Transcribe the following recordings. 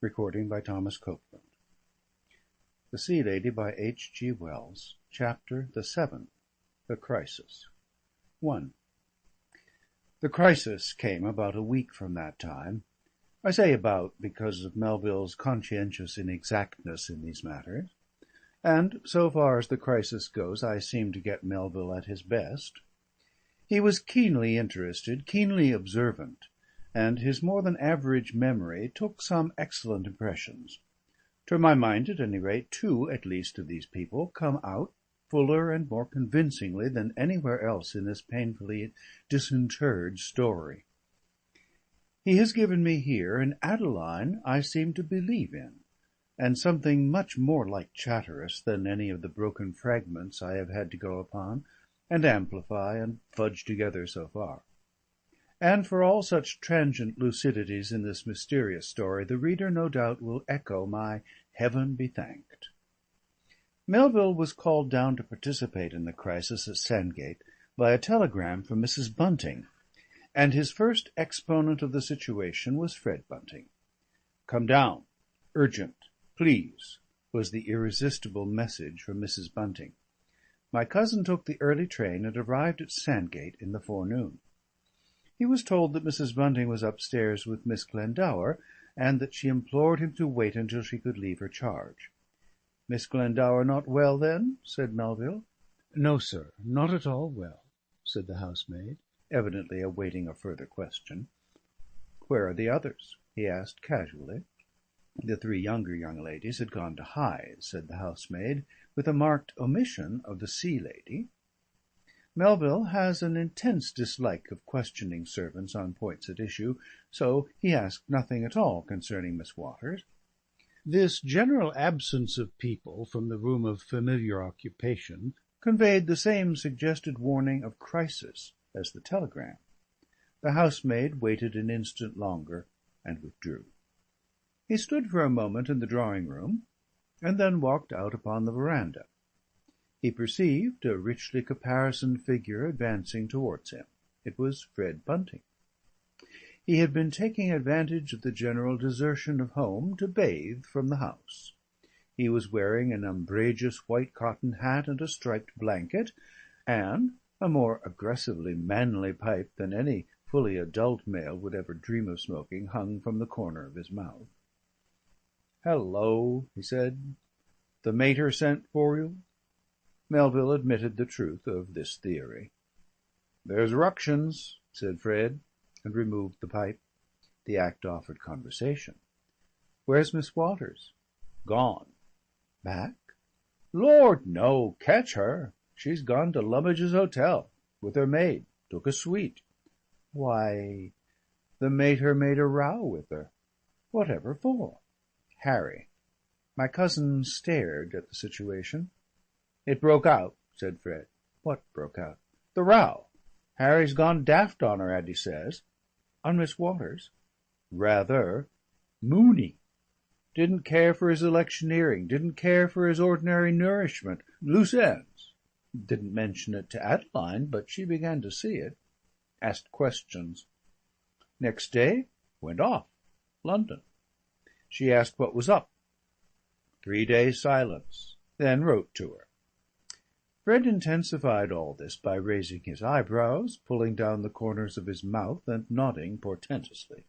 Recording by Thomas Copeland. The Sea Lady by G.Wells. Chapter the 7th. The Crisis. 1. The crisis came about a week from that time. I say about because of Melville's conscientious inexactness in these matters. And so far as the crisis goes, I seem to get Melville at his best. He was keenly interested, keenly observant, and his more than average memory took some excellent impressions. To my mind, at any rate, 2 at least of these people come out fuller and more convincingly than anywhere else in this painfully disinterred story. He has given me here an Adeline I seem to believe in, and something much more like Chatteris than any of the broken fragments I have had to go upon, and amplify and fudge together so far. And for all such transient lucidities in this mysterious story, the reader no doubt will echo my heaven be thanked. Melville was called down to participate in the crisis at Sandgate by a telegram from Mrs. Bunting, and his first exponent of the situation was Fred Bunting. "Come down. Urgent. Please," was the irresistible message from Mrs. Bunting. My cousin took the early train and arrived at Sandgate in the forenoon. He was told that Mrs. Bunting was upstairs with Miss Glendower, and that she implored him to wait until she could leave her charge. "Miss Glendower not well, then?" said Melville. "No, sir, not at all well," said the housemaid, evidently awaiting a further question. "Where are the others?" he asked casually. "The 3 younger young ladies had gone to Hythe," said the housemaid, with a marked omission of the Sea Lady. Melville has an intense dislike of questioning servants on points at issue, so he asked nothing at all concerning Miss Waters. This general absence of people from the room of familiar occupation conveyed the same suggested warning of crisis as the telegram. The housemaid waited an instant longer and withdrew. He stood for a moment in the drawing-room, and then walked out upon the veranda. He perceived a richly caparisoned figure advancing towards him. It was Fred Bunting. He had been taking advantage of the general desertion of home to bathe from the house. He was wearing an umbrageous white cotton hat and a striped blanket, and a more aggressively manly pipe than any fully adult male would ever dream of smoking hung from the corner of his mouth. "Hello," he said. "The mater sent for you?" Melville admitted the truth of this theory. "There's ructions," said Fred, and removed the pipe. The act offered conversation. "Where's Miss Waters?" "Gone." "Back?" "Lord, no. Catch her. She's gone to Lummidge's Hotel with her maid. Took a suite." "Why, the mater made a row with her." "Whatever for?" "Harry." My cousin stared at the situation. "It broke out," said Fred. "What broke out?" "The row. Harry's gone daft on her, Addy says." "On Miss Waters?" "Rather. Moony. Didn't care for his electioneering, didn't care for his ordinary nourishment. Loose ends. Didn't mention it to Adeline, but she began to see it. Asked questions. Next day, went off. London. She asked what was up. 3 days' silence. Then wrote to her." Fred intensified all this by raising his eyebrows, pulling down the corners of his mouth, and nodding portentously.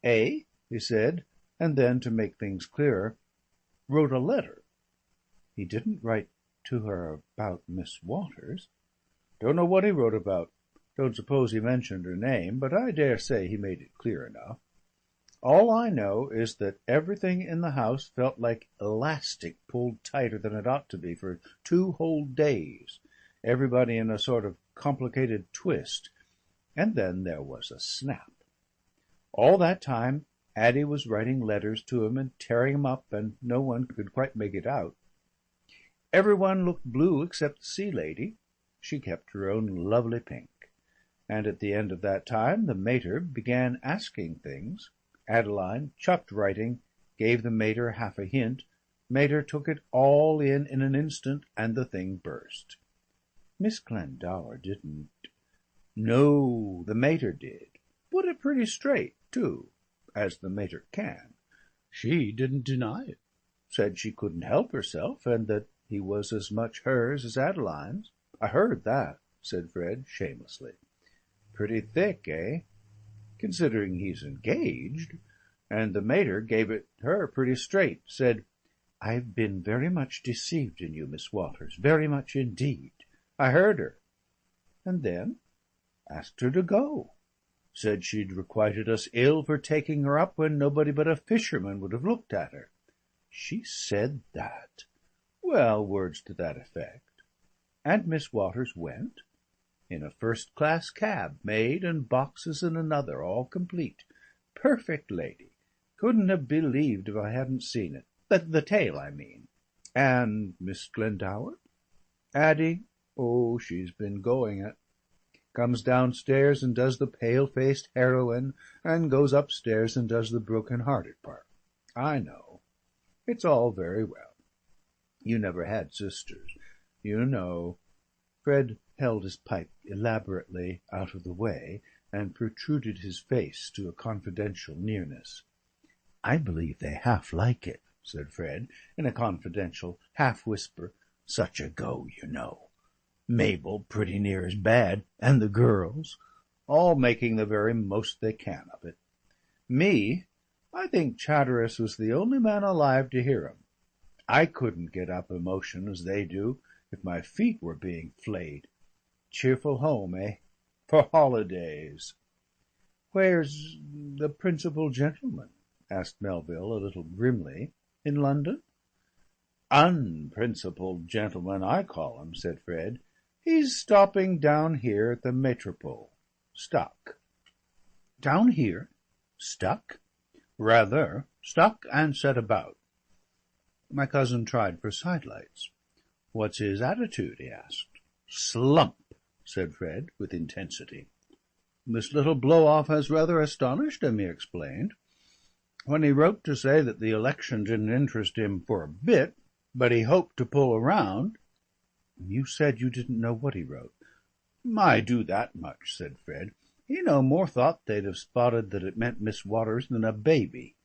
"Eh?" he said, and then, to make things clearer, "wrote a letter." "He didn't write to her about Miss Waters?" "Don't know what he wrote about. Don't suppose he mentioned her name, but I dare say he made it clear enough. All I know is that everything in the house felt like elastic pulled tighter than it ought to be for 2 whole days, everybody in a sort of complicated twist, and then there was a snap. All that time Addy was writing letters to him and tearing 'em up, and no one could quite make it out. Everyone looked blue except the Sea Lady. She kept her own lovely pink. And at the end of that time the mater began asking things. Adeline chucked writing, gave the mater half a hint. Mater took it all in an instant, and the thing burst. Miss Glendower didn't. No, the mater did. Put it pretty straight, too, as the mater can. She didn't deny it. Said she couldn't help herself, and that he was as much hers as Adeline's. I heard that, said Fred, shamelessly. Pretty thick, eh? Considering he's engaged. And the mater gave it her pretty straight. Said, I've been very much deceived in you, Miss Waters, very much indeed. I heard her. And then asked her to go. Said she'd requited us ill for taking her up when nobody but a fisherman would have looked at her. She said that. Well, words to that effect. And Miss Waters went, in a first-class cab, maid and boxes in another, all complete. Perfect lady. Couldn't have believed if I hadn't seen it. The tale, I mean. And Miss Glendower? Addie? Oh, she's been going it. Comes downstairs and does the pale-faced heroine, and goes upstairs and does the broken-hearted part. I know. It's all very well. You never had sisters. You know. Fred held his pipe elaborately out of the way and protruded his face to a confidential nearness. I believe they half like it, said Fred, in a confidential half-whisper. Such a go, you know. Mabel pretty near as bad, and the girls, all making the very most they can of it. Me, I think Chatteris was the only man alive to hear 'em. I couldn't get up emotion as they do, if my feet were being flayed. Cheerful home, eh? For holidays. Where's the principal gentleman? Asked Melville, a little grimly. In London? Unprincipled gentleman, I call him, said Fred. He's stopping down here at the Metropole. Stuck. Down here? Stuck? Rather. Stuck and set about. My cousin tried for sidelights. What's his attitude? He asked. Slump, said Fred, with intensity. This little blow-off has rather astonished him, he explained. When he wrote to say that the election didn't interest him for a bit, but he hoped to pull around. You said you didn't know what he wrote. I do that much, said Fred. He no more thought they'd have spotted that it meant Miss Waters than a baby.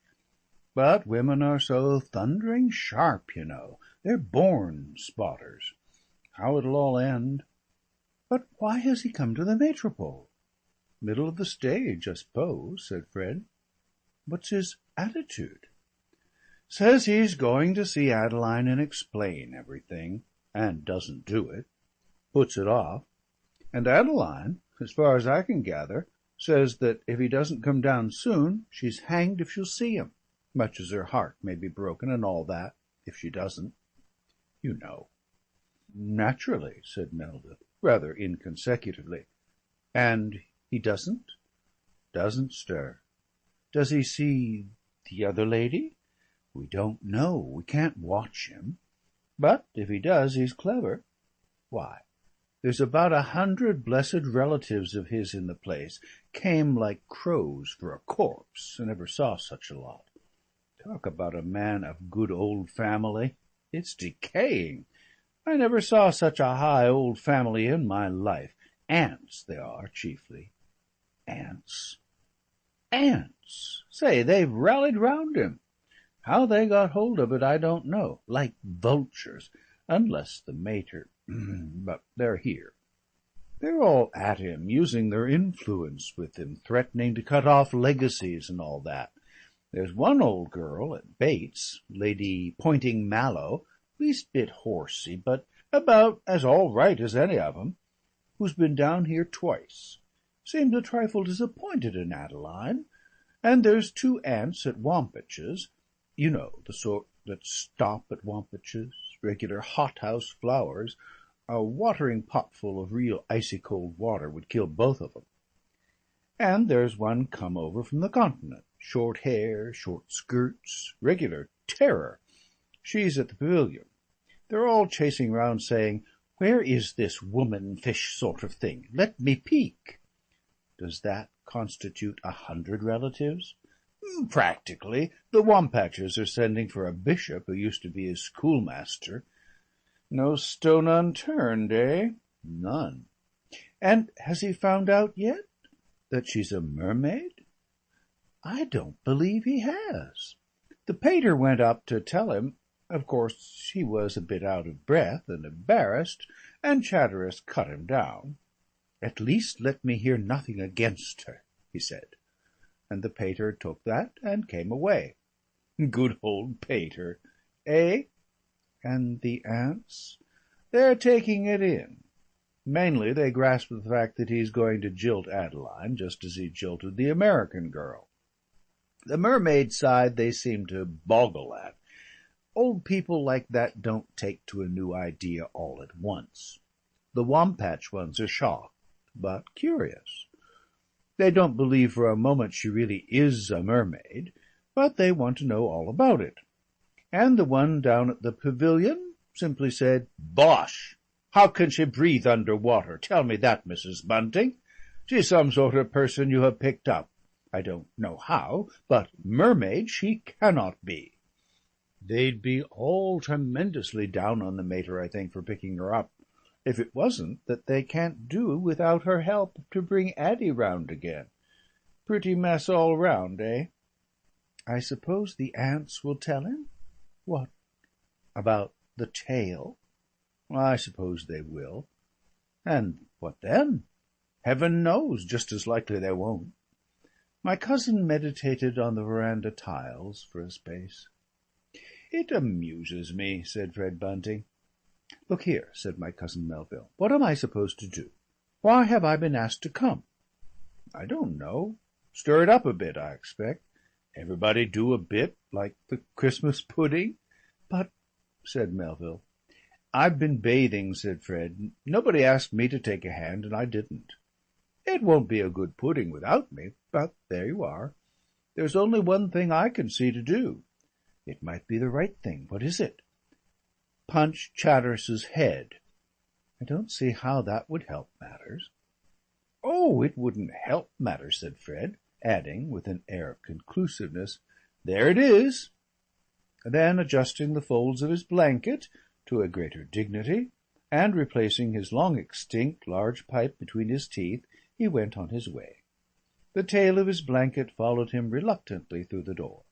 But women are so thundering sharp, you know. They're born spotters. How it'll all end. But why has he come to the Metropole? Middle of the stage, I suppose, said Fred. What's his attitude? Says he's going to see Adeline and explain everything, and doesn't do it. Puts it off. And Adeline, as far as I can gather, says that if he doesn't come down soon, she's hanged if she'll see him, much as her heart may be broken and all that, if she doesn't. You know. Naturally, said Melville, rather inconsecutively. And he doesn't? Doesn't stir. Does he see the other lady? We don't know. We can't watch him. But if he does, he's clever. Why, there's about 100 blessed relatives of his in the place. Came like crows for a corpse. I never saw such a lot. Talk about a man of good old family. It's decaying. I never saw such a high old family in my life. Aunts they are, chiefly. Aunts? Aunts! Say, they've rallied round him. How they got hold of it, I don't know. Like vultures. Unless the mater... but they're here. They're all at him, using their influence with him, threatening to cut off legacies and all that. There's one old girl at Bates, Lady Pointing Mallow, least bit horsey, but about as all right as any of 'em, who's been down here twice. Seems a trifle disappointed in Adeline. And there's 2 aunts at Wampach's, you know, the sort that stop at Wampach's, regular hothouse flowers. A watering potful of real icy-cold water would kill both of 'em. And there's one come over from the continent, short hair, short skirts, regular terror. She's at the pavilion. They're all chasing round saying, where is this woman-fish sort of thing? Let me peek. Does that constitute 100 relatives? Practically. The Wampachers are sending for a bishop who used to be his schoolmaster. No stone unturned, eh? None. And has he found out yet that she's a mermaid? I don't believe he has. The pater went up to tell him. Of course he was a bit out of breath and embarrassed, and Chatteris cut him down. "At least let me hear nothing against her," he said. And the pater took that and came away. Good old pater, eh? And the aunts? They're taking it in. Mainly they grasp the fact that he's going to jilt Adeline, just as he jilted the American girl. The mermaid side they seem to boggle at. Old people like that don't take to a new idea all at once. The Wampatch ones are shocked, but curious. They don't believe for a moment she really is a mermaid, but they want to know all about it. And the one down at the pavilion simply said, "Bosh! How can she breathe under water? Tell me that, Mrs. Bunting. She's some sort of person you have picked up. I don't know how, but mermaid she cannot be." They'd be all tremendously down on the mater, I think, for picking her up, if it wasn't that they can't do without her help to bring Addie round again. Pretty mess all round, eh? I suppose the aunts will tell him? What? About the tale? I suppose they will. And what then? Heaven knows, just as likely they won't. My cousin meditated on the veranda tiles for a space. "It amuses me," said Fred Bunting. "Look here," said my cousin Melville. "What am I supposed to do? Why have I been asked to come?" "I don't know. Stir it up a bit, I expect. Everybody do a bit, like the Christmas pudding." "But," said Melville. "I've been bathing," said Fred. "Nobody asked me to take a hand, and I didn't. It won't be a good pudding without me, but there you are. There's only one thing I can see to do. It might be the right thing. What is it?" "Punch Chatteris's head." "I don't see how that would help matters." "Oh, it wouldn't help matters," said Fred, adding, with an air of conclusiveness, "There it is." Then, adjusting the folds of his blanket to a greater dignity, and replacing his long extinct large pipe between his teeth, he went on his way. The tail of his blanket followed him reluctantly through the door.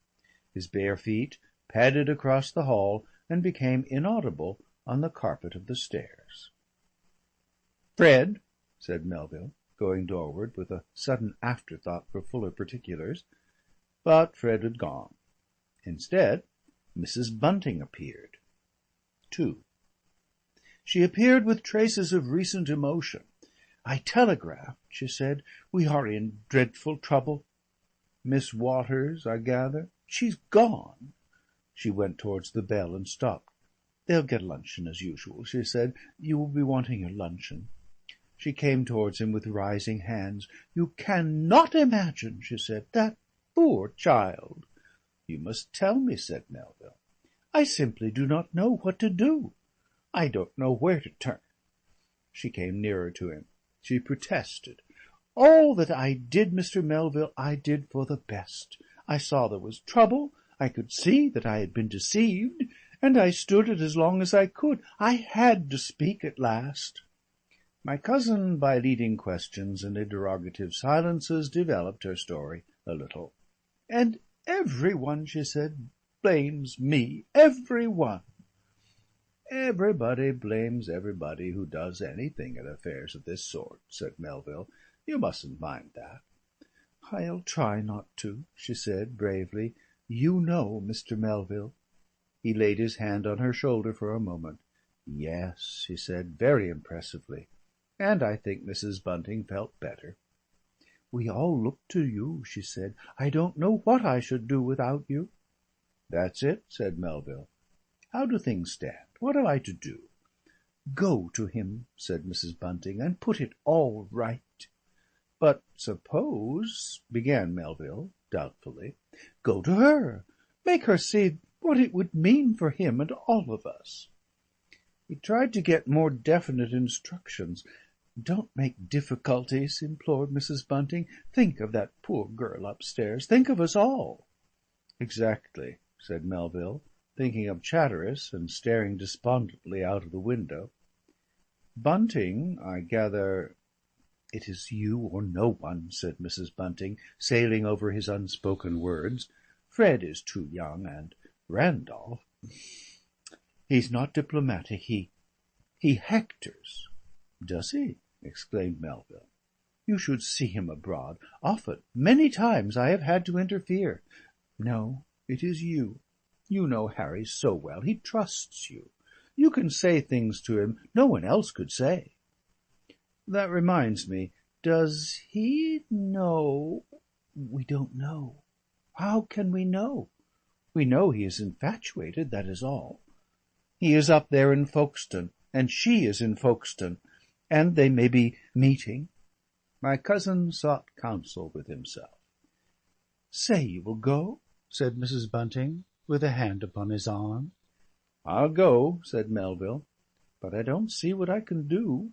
His bare feet padded across the hall and became inaudible on the carpet of the stairs. "Fred," said Melville, going doorward with a sudden afterthought for fuller particulars. But Fred had gone. Instead, Mrs. Bunting appeared. 2. She appeared with traces of recent emotion. "I telegraphed," she said. "We are in dreadful trouble. Miss Waters, I gather. She's gone." She went towards the bell and stopped. "They'll get luncheon as usual," she said. "You will be wanting your luncheon." She came towards him with rising hands. "You cannot imagine," she said. "That poor child." "You must tell me," said Melville. "I simply do not know what to do. I don't know where to turn." She came nearer to him. She protested. "All that I did, Mr. Melville, I did for the best. I saw there was trouble. I could see that I had been deceived, and I stood it as long as I could. I had to speak at last." My cousin, by leading questions and interrogative silences, developed her story a little. "And every one," she said, "blames me. Every one." "Everybody blames everybody who does anything in affairs of this sort," said Melville. "You mustn't mind that." "I'll try not to," she said bravely. "You know, Mr. Melville." He laid his hand on her shoulder for a moment. "Yes," he said, very impressively. And I think Mrs. Bunting felt better. "We all look to you," she said. "I don't know what I should do without you." "That's it," said Melville. "How do things stand? What am I to do?" "Go to him," said Mrs. Bunting, "and put it all right." "But suppose " began Melville doubtfully. "Go to her. Make her see what it would mean for him and all of us." He tried to get more definite instructions. "Don't make difficulties," implored Mrs. Bunting. "Think of that poor girl upstairs. Think of us all." "Exactly," said Melville, thinking of Chatteris and staring despondently out of the window. "Bunting, I gather—" "It is you or no one," said Mrs. Bunting, sailing over his unspoken words. Fred is too young, and Randolph, he's not diplomatic. He hectors." "Does he?" exclaimed Melville. "You should see him abroad. Often, many times, I have had to interfere. No, it is you. You know Harry so well. He trusts you. You can say things to him no one else could say." "That reminds me. Does he know—" "We don't know. How can we know? We know he is infatuated, that is all. He is up there in Folkestone, and she is in Folkestone, and they may be meeting." My cousin sought counsel with himself. "Say you will go," said Mrs. Bunting, with a hand upon his arm. "I'll go," said Melville, "but I don't see what I can do."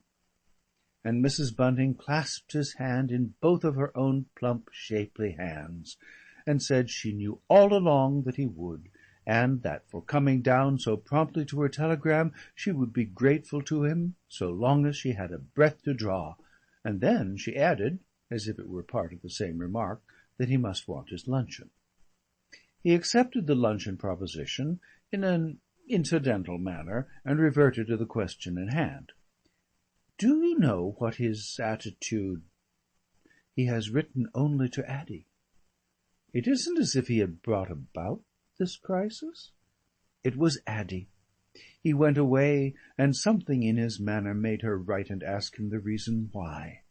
And Mrs. Bunting clasped his hand in both of her own plump, shapely hands, and said she knew all along that he would, and that for coming down so promptly to her telegram she would be grateful to him so long as she had a breath to draw, and then she added, as if it were part of the same remark, that he must want his luncheon. He accepted the luncheon proposition in an incidental manner, and reverted to the question in hand. "Do you know what his attitude—" "He has written only to Addy." "It isn't as if he had brought about this crisis?" "It was Addy. He went away, and something in his manner made her write and ask him the reason why.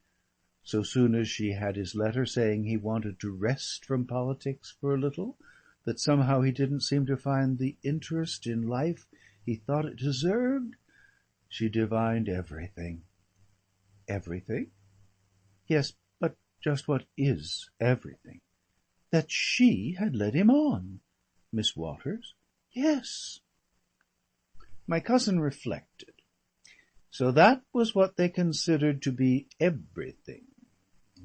So soon as she had his letter saying he wanted to rest from politics for a little, that somehow he didn't seem to find the interest in life he thought it deserved, she divined everything." "Everything?" "Yes, but just what is everything?" "That she had led him on." "Miss Waters?" "Yes." My cousin reflected. So that was what they considered to be everything.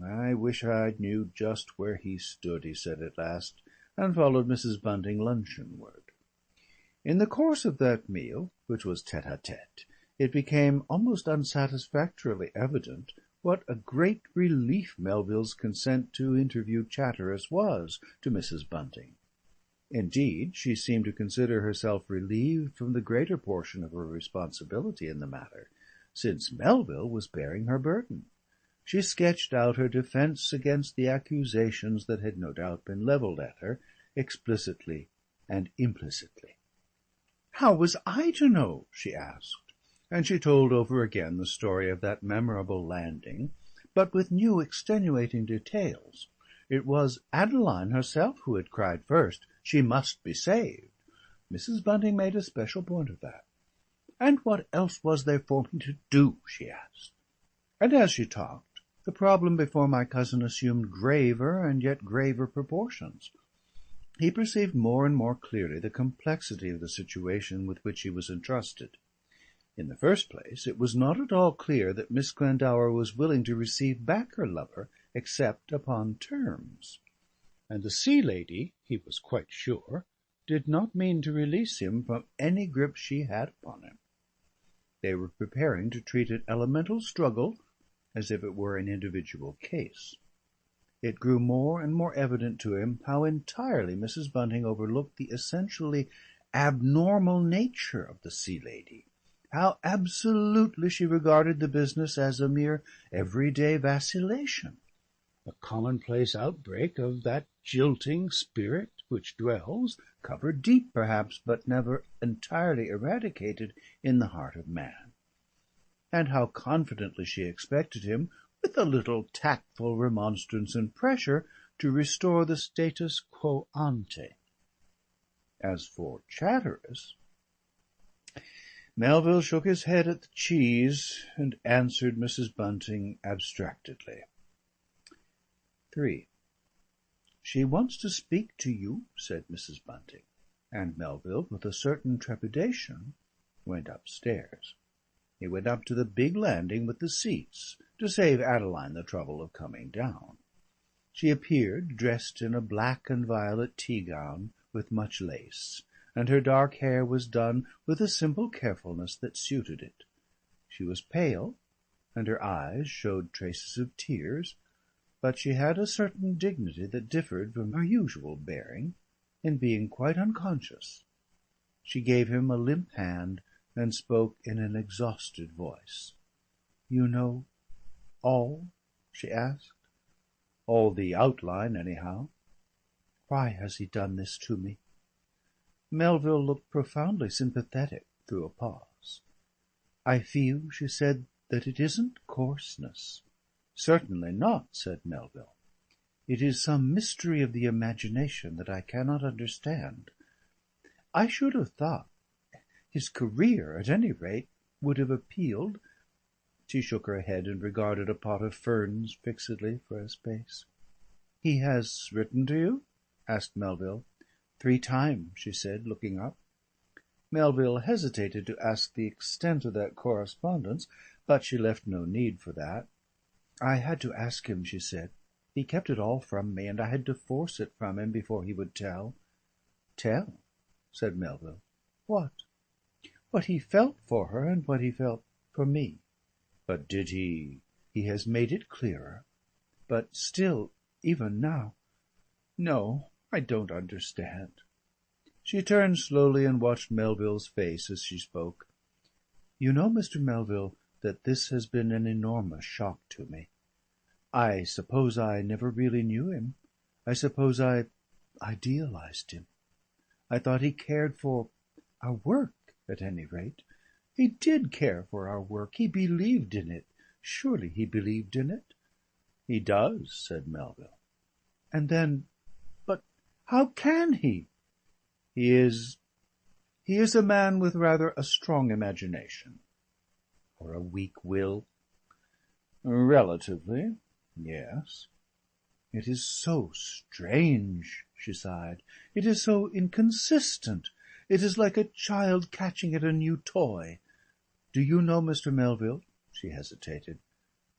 "I wish I knew just where he stood," he said at last, and followed Mrs. Bunting luncheonward. In the course of that meal, which was tête-à-tête, it became almost unsatisfactorily evident what a great relief Melville's consent to interview Chatteris was to Mrs. Bunting. Indeed, she seemed to consider herself relieved from the greater portion of her responsibility in the matter, since Melville was bearing her burden. She sketched out her defence against the accusations that had no doubt been levelled at her, explicitly and implicitly. "How was I to know?" she asked, and she told over again the story of that memorable landing, but with new extenuating details. It was Adeline herself who had cried first, "She must be saved." Mrs. Bunting made a special point of that. "And what else was there for me to do?" she asked. And as she talked, the problem before my cousin assumed graver and yet graver proportions. He perceived more and more clearly the complexity of the situation with which he was entrusted. In the first place, it was not at all clear that Miss Glendower was willing to receive back her lover except upon terms. And the Sea Lady, he was quite sure, did not mean to release him from any grip she had upon him. They were preparing to treat an elemental struggle as if it were an individual case. It grew more and more evident to him how entirely Mrs. Bunting overlooked the essentially abnormal nature of the Sea Lady, how absolutely she regarded the business as a mere everyday vacillation, a commonplace outbreak of that jilting spirit which dwells, covered deep perhaps, but never entirely eradicated, in the heart of man. And how confidently she expected him, with a little tactful remonstrance and pressure, to restore the status quo ante. As for Chatteris, Melville shook his head at the cheese and answered Mrs. Bunting abstractedly. 3. "She wants to speak to you," said Mrs. Bunting, and Melville, with a certain trepidation, went upstairs. He went up to the big landing with the seats, to save Adeline the trouble of coming down. She appeared dressed in a black and violet tea-gown with much lace, and her dark hair was done with a simple carefulness that suited it. She was pale, and her eyes showed traces of tears, but she had a certain dignity that differed from her usual bearing, in being quite unconscious. She gave him a limp hand and spoke in an exhausted voice. "You know all?" she asked. "All the outline, anyhow." "Why has he done this to me?" Melville looked profoundly sympathetic through a pause. "I feel," she said, "that it isn't coarseness." "Certainly not," said Melville. "It is some mystery of the imagination that I cannot understand. I should have thought his career, at any rate, would have appealed." She shook her head and regarded a pot of ferns fixedly for a space. "He has written to you?" asked Melville. "3 times," she said, looking up. Melville hesitated to ask the extent of that correspondence, but she left no need for that. "I had to ask him," she said. "He kept it all from me, and I had to force it from him before he would tell." "Tell?" said Melville. "What?" "What he felt for her and what he felt for me." "But did he?" "He has made it clearer. But still, even now no, I don't understand." She turned slowly and watched Melville's face as she spoke. "You know, Mr. Melville, that this has been an enormous shock to me. I suppose I never really knew him. I suppose I idealised him. I thought he cared for our work, at any rate. He did care for our work. He believed in it. Surely he believed in it?" "He does," said Melville. "And then but how can he?" He is a man with rather a strong imagination." "Or a weak will?" "Relatively, yes." "It is so strange," she sighed. "It is so inconsistent. It is like a child catching at a new toy. Do you know, Mr. Melville," she hesitated,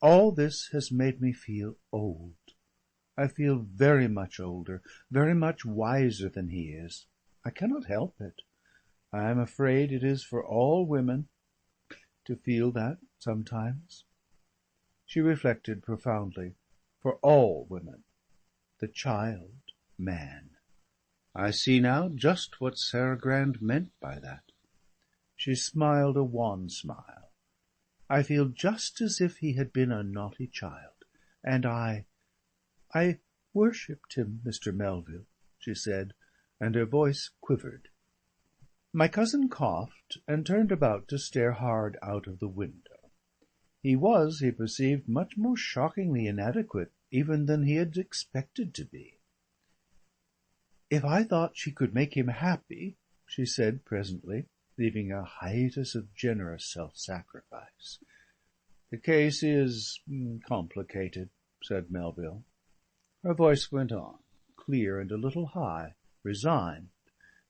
"all this has made me feel old. I feel very much older, very much wiser than he is. I cannot help it. I am afraid it is for all women to feel that sometimes." She reflected profoundly. For all women. The child, man. I see now just what Sarah Grand meant by that. She smiled a wan smile. "I feel just as if he had been a naughty child. And I worshipped him, Mr. Melville," she said, and her voice quivered. My cousin coughed and turned about to stare hard out of the window. He was, he perceived, much more shockingly inadequate even than he had expected to be. "If I thought she could make him happy," she said presently, leaving a hiatus of generous self-sacrifice. "The case is complicated," said Melville. Her voice went on, clear and a little high, resigned,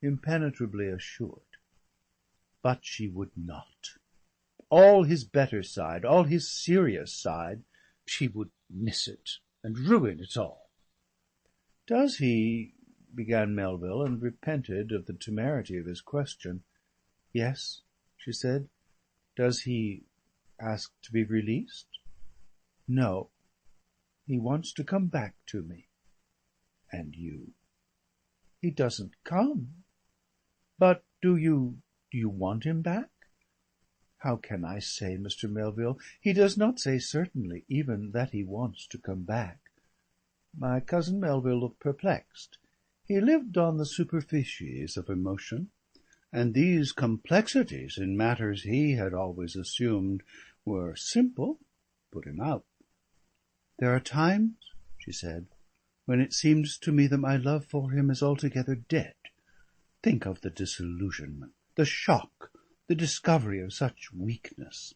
impenetrably assured. "But she would not. All his better side, all his serious side, she would miss it and ruin it all." "Does he?" began Melville, and repented of the temerity of his question. "Yes," she said. "Does he ask to be released?" "No. He wants to come back to me." "And you?" "He doesn't come." "But do you want him back?" "How can I say, Mr. Melville? He does not say certainly even that he wants to come back." My cousin Melville looked perplexed. He lived on the superficies of emotion, and these complexities in matters he had always assumed were simple put him out. "There are times," she said, "when it seems to me that my love for him is altogether dead. Think of the disillusionment, the shock, the discovery of such weakness."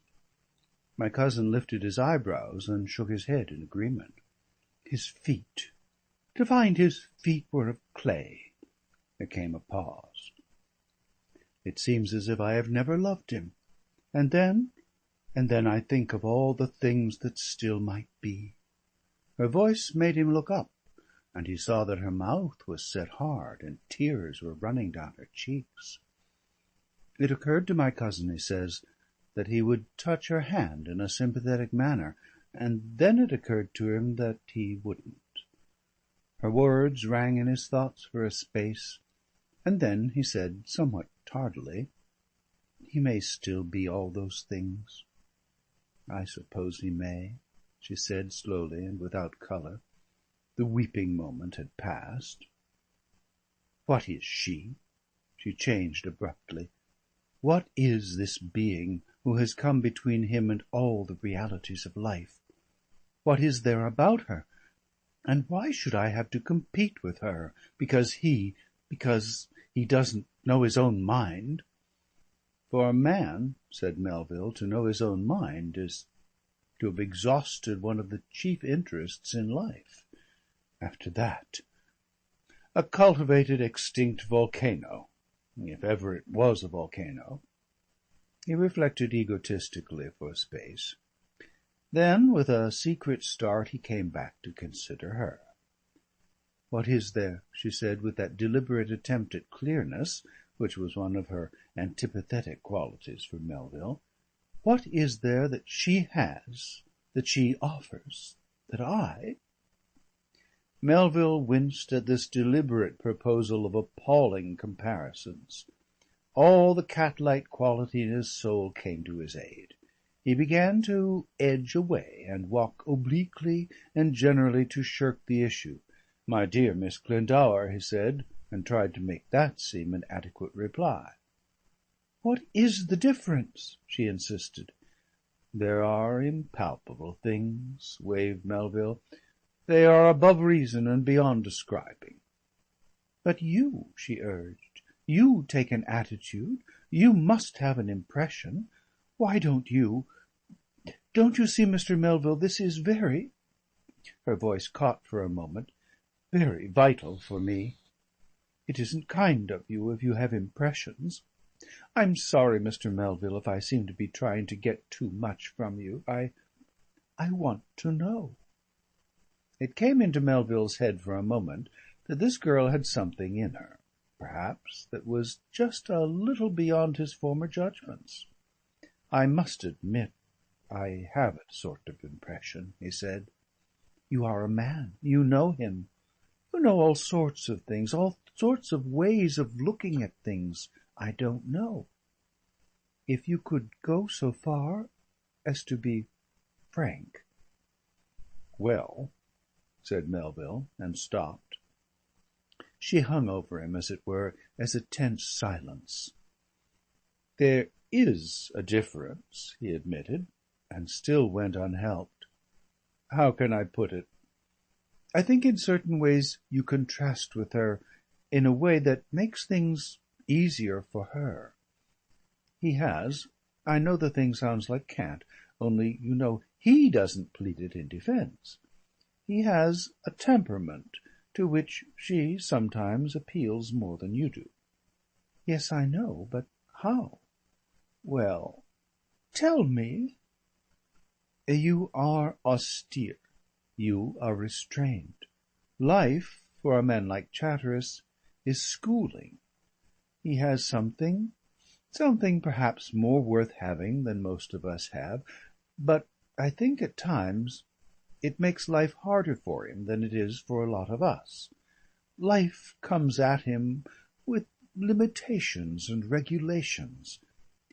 My cousin lifted his eyebrows and shook his head in agreement. "His feet. To find his feet were of clay." There came a pause. "It seems as if I have never loved him. And then I think of all the things that still might be." Her voice made him look up, and he saw that her mouth was set hard and tears were running down her cheeks. It occurred to my cousin, he says, that he would touch her hand in a sympathetic manner, and then it occurred to him that he wouldn't. Her words rang in his thoughts for a space, And then he said, somewhat tardily, "He may still be all those things." "I suppose he may," she said slowly and without colour. The weeping moment had passed. "What is she?" She changed abruptly. "What is this being who has come between him and all the realities of life? What is there about her? And why should I have to compete with her, because he doesn't know his own mind?" "For a man," said Melville, "to know his own mind is to have exhausted one of the chief interests in life. After that, a cultivated extinct volcano, if ever it was a volcano." He reflected egotistically for a space. Then, with a secret start, he came back to consider her. "What is there?" she said, with that deliberate attempt at clearness which was one of her antipathetic qualities for Melville. "What is there that she has, that she offers, that I—" Melville winced at this deliberate proposal of appalling comparisons. All the cat-like quality in his soul came to his aid. He began to edge away and walk obliquely and generally to shirk the issue. "My dear Miss Glendower," he said, and tried to make that seem an adequate reply. "What is the difference?" she insisted. "There are impalpable things," waved Melville. "They are above reason and beyond describing." "But you," she urged, "you take an attitude. You must have an impression. Why don't you see, Mr. Melville, this is very—" her voice caught for a moment, "very vital for me. It isn't kind of you if you have impressions. I'm sorry, Mr. Melville, if I seem to be trying to get too much from you. I want to know." It came into Melville's head for a moment that this girl had something in her, perhaps, that was just a little beyond his former judgments. "I must admit I have a sort of impression," he said. "You are a man. You know him. You know all sorts of things, all sorts of ways of looking at things I don't know. If you could go so far as to be frank—" "Well," said Melville, and stopped. She hung over him, as it were, as a tense silence. "There is a difference," he admitted, and still went unhelped. "How can I put it? I think in certain ways you contrast with her in a way that makes things easier for her. He has—I know the thing sounds like cant, only, you know, he doesn't plead it in defence. He has a temperament to which she sometimes appeals more than you do." "Yes, I know, but how?" "Well, tell me." "You are austere. You are restrained. Life, for a man like Chatteris, is schooling. He has something perhaps more worth having than most of us have, but I think at times it makes life harder for him than it is for a lot of us. Life comes at him with limitations and regulations.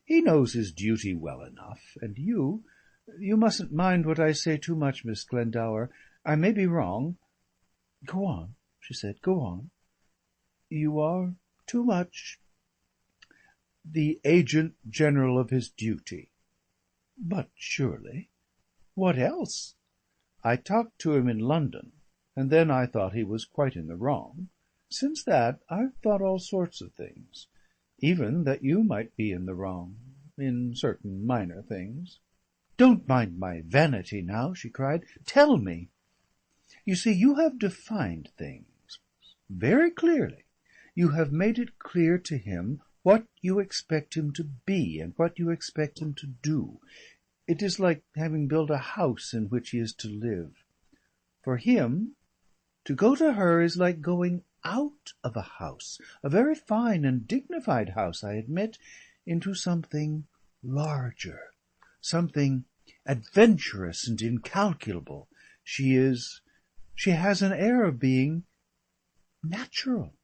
He knows his duty well enough, and you mustn't mind what I say too much, Miss Glendower. I may be wrong." "Go on," she said. "Go on." "You are too much the agent general of his duty." "But surely—" "What else? I talked to him in London, and then I thought he was quite in the wrong. Since that I've thought all sorts of things. Even that you might be in the wrong, in certain minor things." "Don't mind my vanity now," she cried. "Tell me. You see, you have defined things very clearly. You have made it clear to him what you expect him to be and what you expect him to do. It is like having built a house in which he is to live. For him, to go to her is like going out of a house, a very fine and dignified house, I admit, into something larger, something adventurous and incalculable. She has an air of being natural.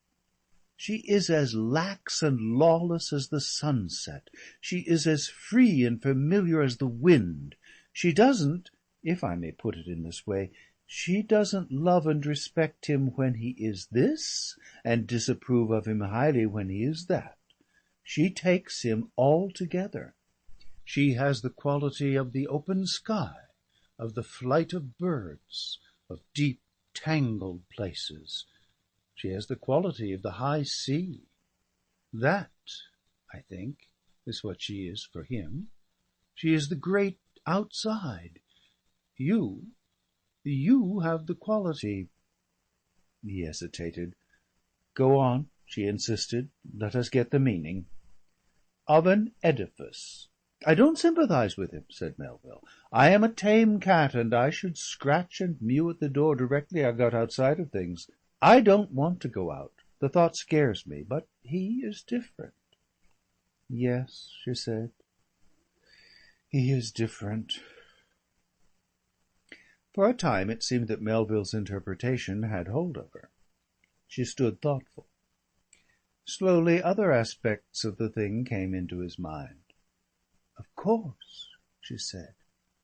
She is as lax and lawless as the sunset. She is as free and familiar as the wind. She doesn't, if I may put it in this way, she doesn't love and respect him when he is this, and disapprove of him highly when he is that. She takes him altogether. She has the quality of the open sky, of the flight of birds, of deep tangled places. She has the quality of the high sea. That, I think, is what she is for him. She is the great outside. You have the quality—" He hesitated. "Go on," she insisted. "Let us get the meaning." "Of an edifice." "I don't sympathise with him," said Melville. "I am a tame cat, and I should scratch and mew at the door directly I got outside of things. I don't want to go out. The thought scares me. But he is different." "Yes," she said, "he is different." For a time it seemed that Melville's interpretation had hold of her. She stood thoughtful. Slowly other aspects of the thing came into his mind. "Of course," she said,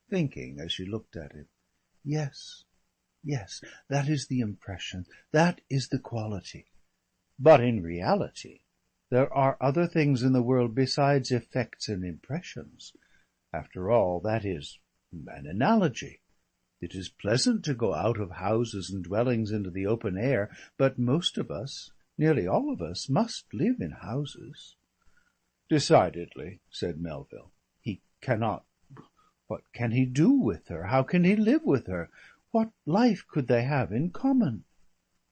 thinking as she looked at him. "Yes, yes, that is the impression. That is the quality. But in reality there are other things in the world besides effects and impressions. After all, that is an analogy. It is pleasant to go out of houses and dwellings into the open air, but most of us, nearly all of us, must live in houses." "Decidedly," said Melville. "He cannot. What can he do with her? How can he live with her? What life could they have in common?"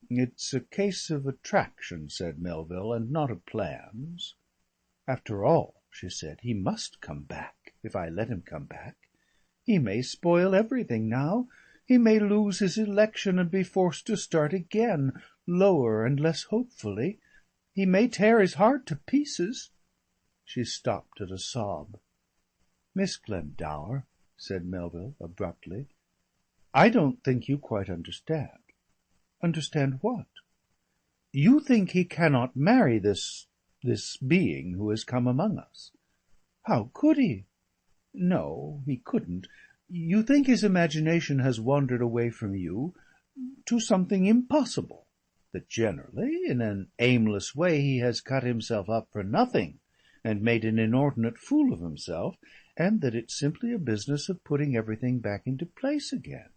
"It's a case of attraction," said Melville, "and not of plans." "After all," she said, "he must come back, if I let him come back. He may spoil everything now. He may lose his election and be forced to start again, lower and less hopefully. He may tear his heart to pieces." She stopped at a sob. "Miss Glendower," said Melville abruptly, "I don't think you quite understand." "Understand what?" "You think he cannot marry this being who has come among us." "How could he?" "No, he couldn't. You think his imagination has wandered away from you to something impossible, that generally, in an aimless way, he has cut himself up for nothing and made an inordinate fool of himself, and that it's simply a business of putting everything back into place again."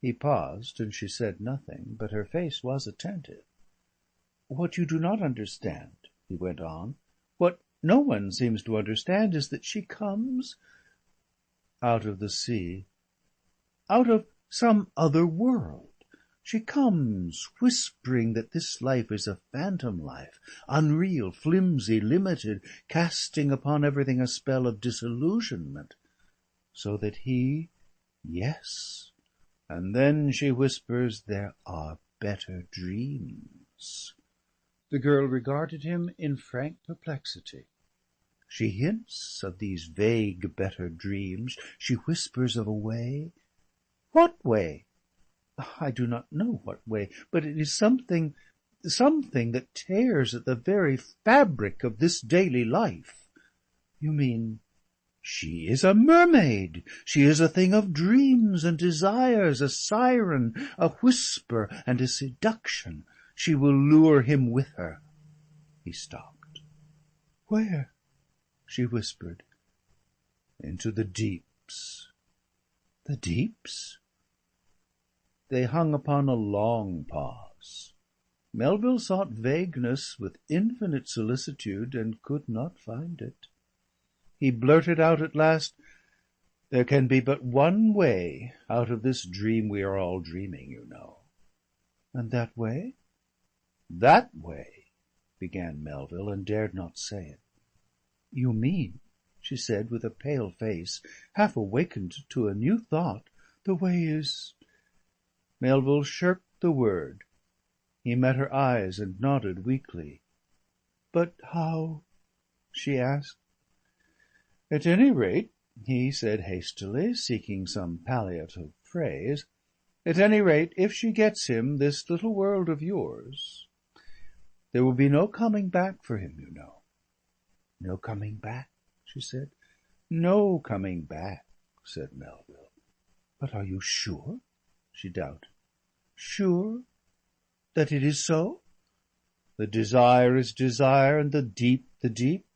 He paused, and she said nothing, but her face was attentive. "What you do not understand," he went on, "what no one seems to understand, is that she comes out of the sea, out of some other world. She comes whispering that this life is a phantom life, unreal, flimsy, limited, casting upon everything a spell of disillusionment. So that he, yes, and then she whispers, there are better dreams." The girl regarded him in frank perplexity. "She hints of these vague better dreams. She whispers of a way." "What way?" "I do not know what way, but it is something that tears at the very fabric of this daily life." "You mean—" "She is a mermaid. She is a thing of dreams and desires, a siren, a whisper and a seduction. She will lure him with her." He stopped. "Where?" she whispered. "Into the deeps." "The deeps?" They hung upon a long pause. Melville sought vagueness with infinite solicitude and could not find it. He blurted out at last, "There can be but one way out of this dream we are all dreaming, you know." "And that way?" "That way," began Melville, and dared not say it. "You mean," she said with a pale face, half awakened to a new thought, "the way is—" Melville shirked the word. He met her eyes and nodded weakly. "But how?" she asked. "At any rate," he said hastily, seeking some palliative phrase, "at any rate, if she gets him, this little world of yours There will be no coming back for him, you know." "No coming back?" she said. "No coming back," said Melville. "But are you sure?" she doubted. "Sure that it is so? The desire is desire, and the deep the deep?"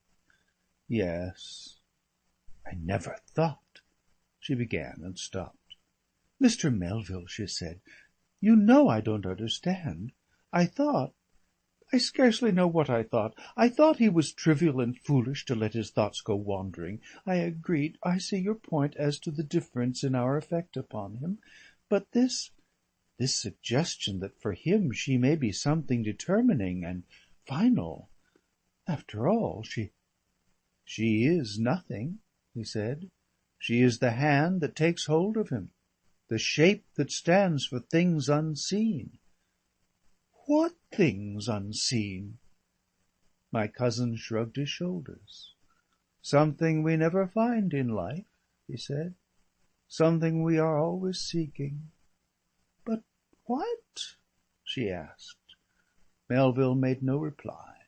"Yes." "I never thought—" she began and stopped. "Mr. Melville," she said, "you know I don't understand. I scarcely know what I thought. I thought he was trivial and foolish to let his thoughts go wandering. I agreed. I see your point as to the difference in our effect upon him. But this suggestion that for him she may be something determining and final. After all, she is nothing," he said. "She is the hand that takes hold of him, the shape that stands for things unseen." "What things unseen?" My cousin shrugged his shoulders. "Something we never find in life," he said. "Something we are always seeking." "But what?" she asked. Melville made no reply.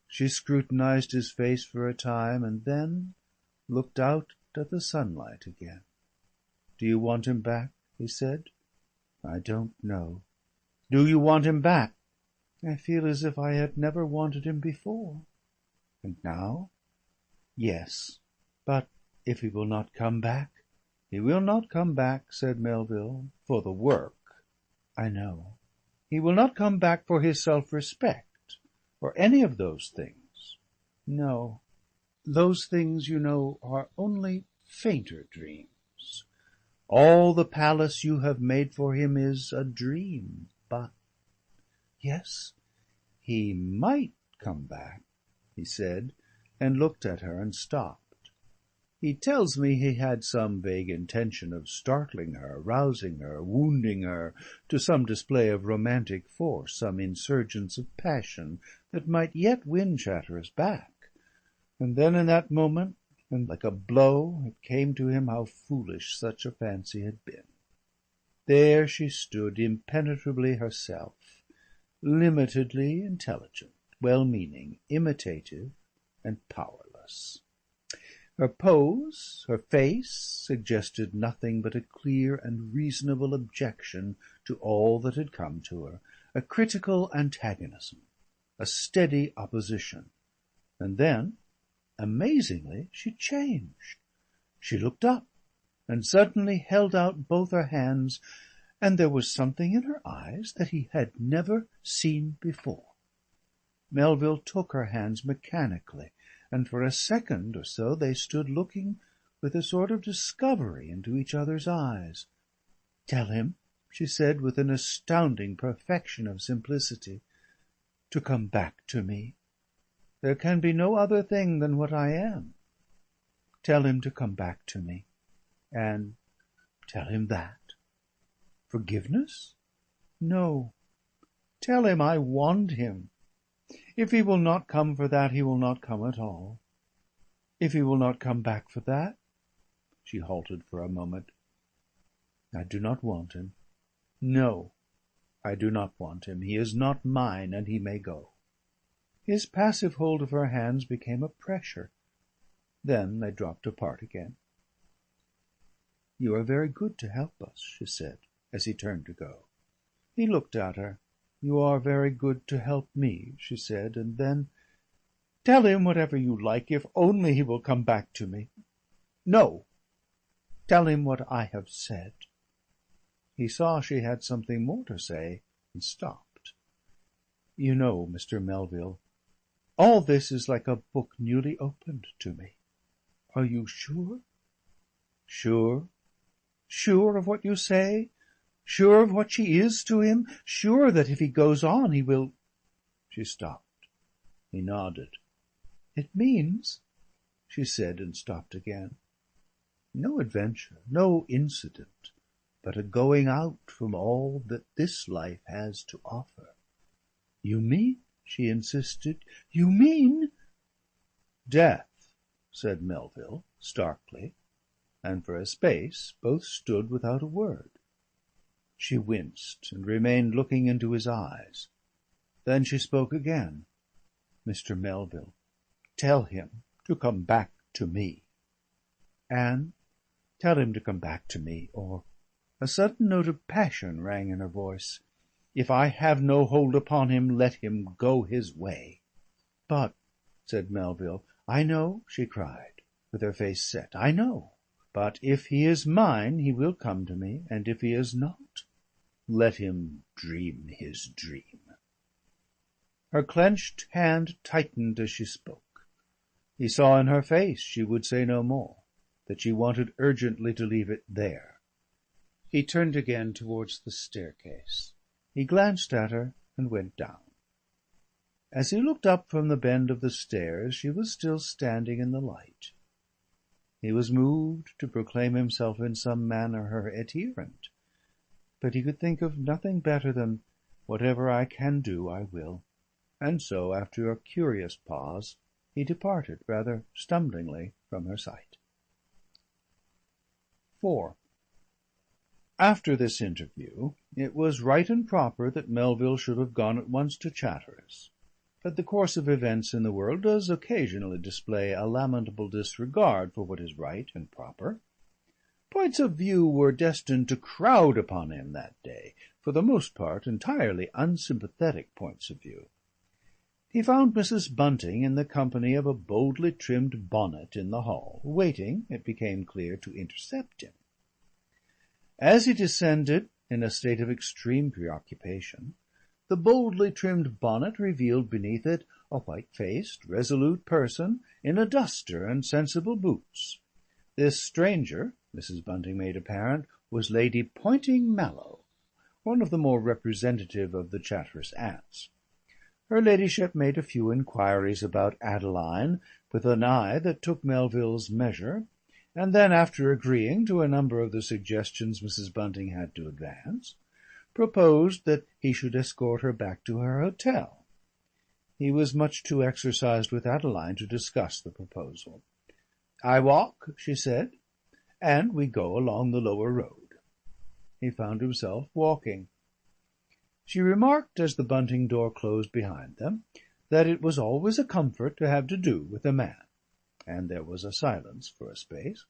She scrutinised his face for a time, and then looked out at the sunlight again. "Do you want him back?" he said. "I don't know." "Do you want him back?" "I feel as if I had never wanted him before." "And now?" "Yes. But if he will not come back?" "He will not come back," said Melville, "for the work." "I know." "He will not come back for his self-respect, or any of those things." "No. Those things, you know, are only fainter dreams. All the palace you have made for him is a dream. But—" "Yes?" "He might come back," he said, and looked at her and stopped. "He tells me he had some vague intention of startling her, rousing her, wounding her to some display of romantic force, some insurgence of passion that might yet win Chatteris back. And then in that moment, and like a blow, it came to him how foolish such a fancy had been. There she stood, impenetrably herself, limitedly intelligent, well-meaning, imitative, and powerless. Her pose, her face, suggested nothing but a clear and reasonable objection to all that had come to her, a critical antagonism, a steady opposition. And then, amazingly, she changed. She looked up, and suddenly held out both her hands, and there was something in her eyes that he had never seen before. Melville took her hands mechanically, and for a second or so they stood looking with a sort of discovery into each other's eyes. "Tell him," she said with an astounding perfection of simplicity, "to come back to me. There can be no other thing than what I am. Tell him to come back to me. And tell him that. Forgiveness? No. Tell him I want him. If he will not come for that, he will not come at all. If he will not come back for that—" She halted for a moment. "I do not want him. No, I do not want him. He is not mine, and he may go." His passive hold of her hands became a pressure. Then they dropped apart again. "You are very good to help us," she said, as he turned to go. He looked at her. "You are very good to help me," she said, and then, "Tell him whatever you like, if only he will come back to me. No. Tell him what I have said." He saw she had something more to say, and stopped. "You know, Mr. Melville, all this is like a book newly opened to me. Are you sure?" "Sure?" "Sure of what you say? Sure of what she is to him? Sure that if he goes on he will—" She stopped. He nodded. "It means—" she said, and stopped again. "No adventure, no incident, but a going out from all that this life has to offer." "You mean?" she insisted. "You mean—" "Death," said Melville, starkly, and for a space both stood without a word. She winced, and remained looking into his eyes. Then she spoke again. "Mr. Melville, tell him to come back to me. Anne, tell him to come back to me, or—" A sudden note of passion rang in her voice. "If I have no hold upon him, let him go his way." "But—" said Melville. "I know," she cried, with her face set. "I know. But if he is mine, he will come to me, and if he is not, let him dream his dream." Her clenched hand tightened as she spoke. He saw in her face she would say no more, that she wanted urgently to leave it there. He turned again towards the staircase. He glanced at her and went down. As he looked up from the bend of the stairs, she was still standing in the light. He was moved to proclaim himself in some manner her adherent, but he could think of nothing better than, "Whatever I can do, I will." And so, after a curious pause, he departed, rather stumblingly, from her sight. 4. After this interview, it was right and proper that Melville should have gone at once to Chatteris. But the course of events in the world does occasionally display a lamentable disregard for what is right and proper. Points of view were destined to crowd upon him that day, for the most part entirely unsympathetic points of view. He found Mrs. Bunting in the company of a boldly trimmed bonnet in the hall, waiting, it became clear, to intercept him. As he descended in a state of extreme preoccupation, the boldly trimmed bonnet revealed beneath it a white-faced, resolute person in a duster and sensible boots. This stranger, Mrs. Bunting made apparent, was Lady Poynting Mallow, one of the more representative of the Chatteris aunts. Her ladyship made a few inquiries about Adeline, with an eye that took Melville's measure, and then, after agreeing to a number of the suggestions Mrs. Bunting had to advance, proposed that he should escort her back to her hotel. He was much too exercised with Adeline to discuss the proposal. "I walk," she said, "and we go along the lower road." He found himself walking. She remarked, as the Bunting door closed behind them, that it was always a comfort to have to do with a man, and there was a silence for a space.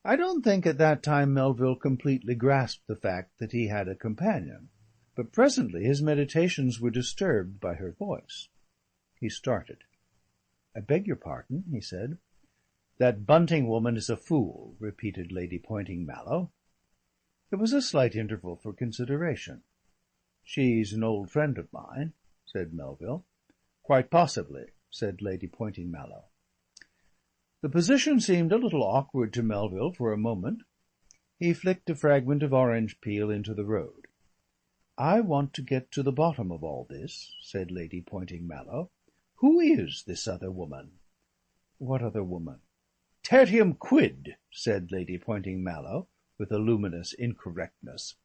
I don't think at that time Melville completely grasped the fact that he had a companion, but presently his meditations were disturbed by her voice. He started. "I beg your pardon," he said. "That Bunting woman is a fool," repeated Lady Poynting Mallow. There was a slight interval for consideration. "She's an old friend of mine," said Melville. "Quite possibly," said Lady Poynting Mallow. The position seemed a little awkward to Melville for a moment. He flicked a fragment of orange peel into the road. "I want to get to the bottom of all this," said Lady Poynting Mallow. "Who is this other woman?" "What other woman?" "Tertium quid," said Lady Poynting Mallow, with a luminous incorrectness.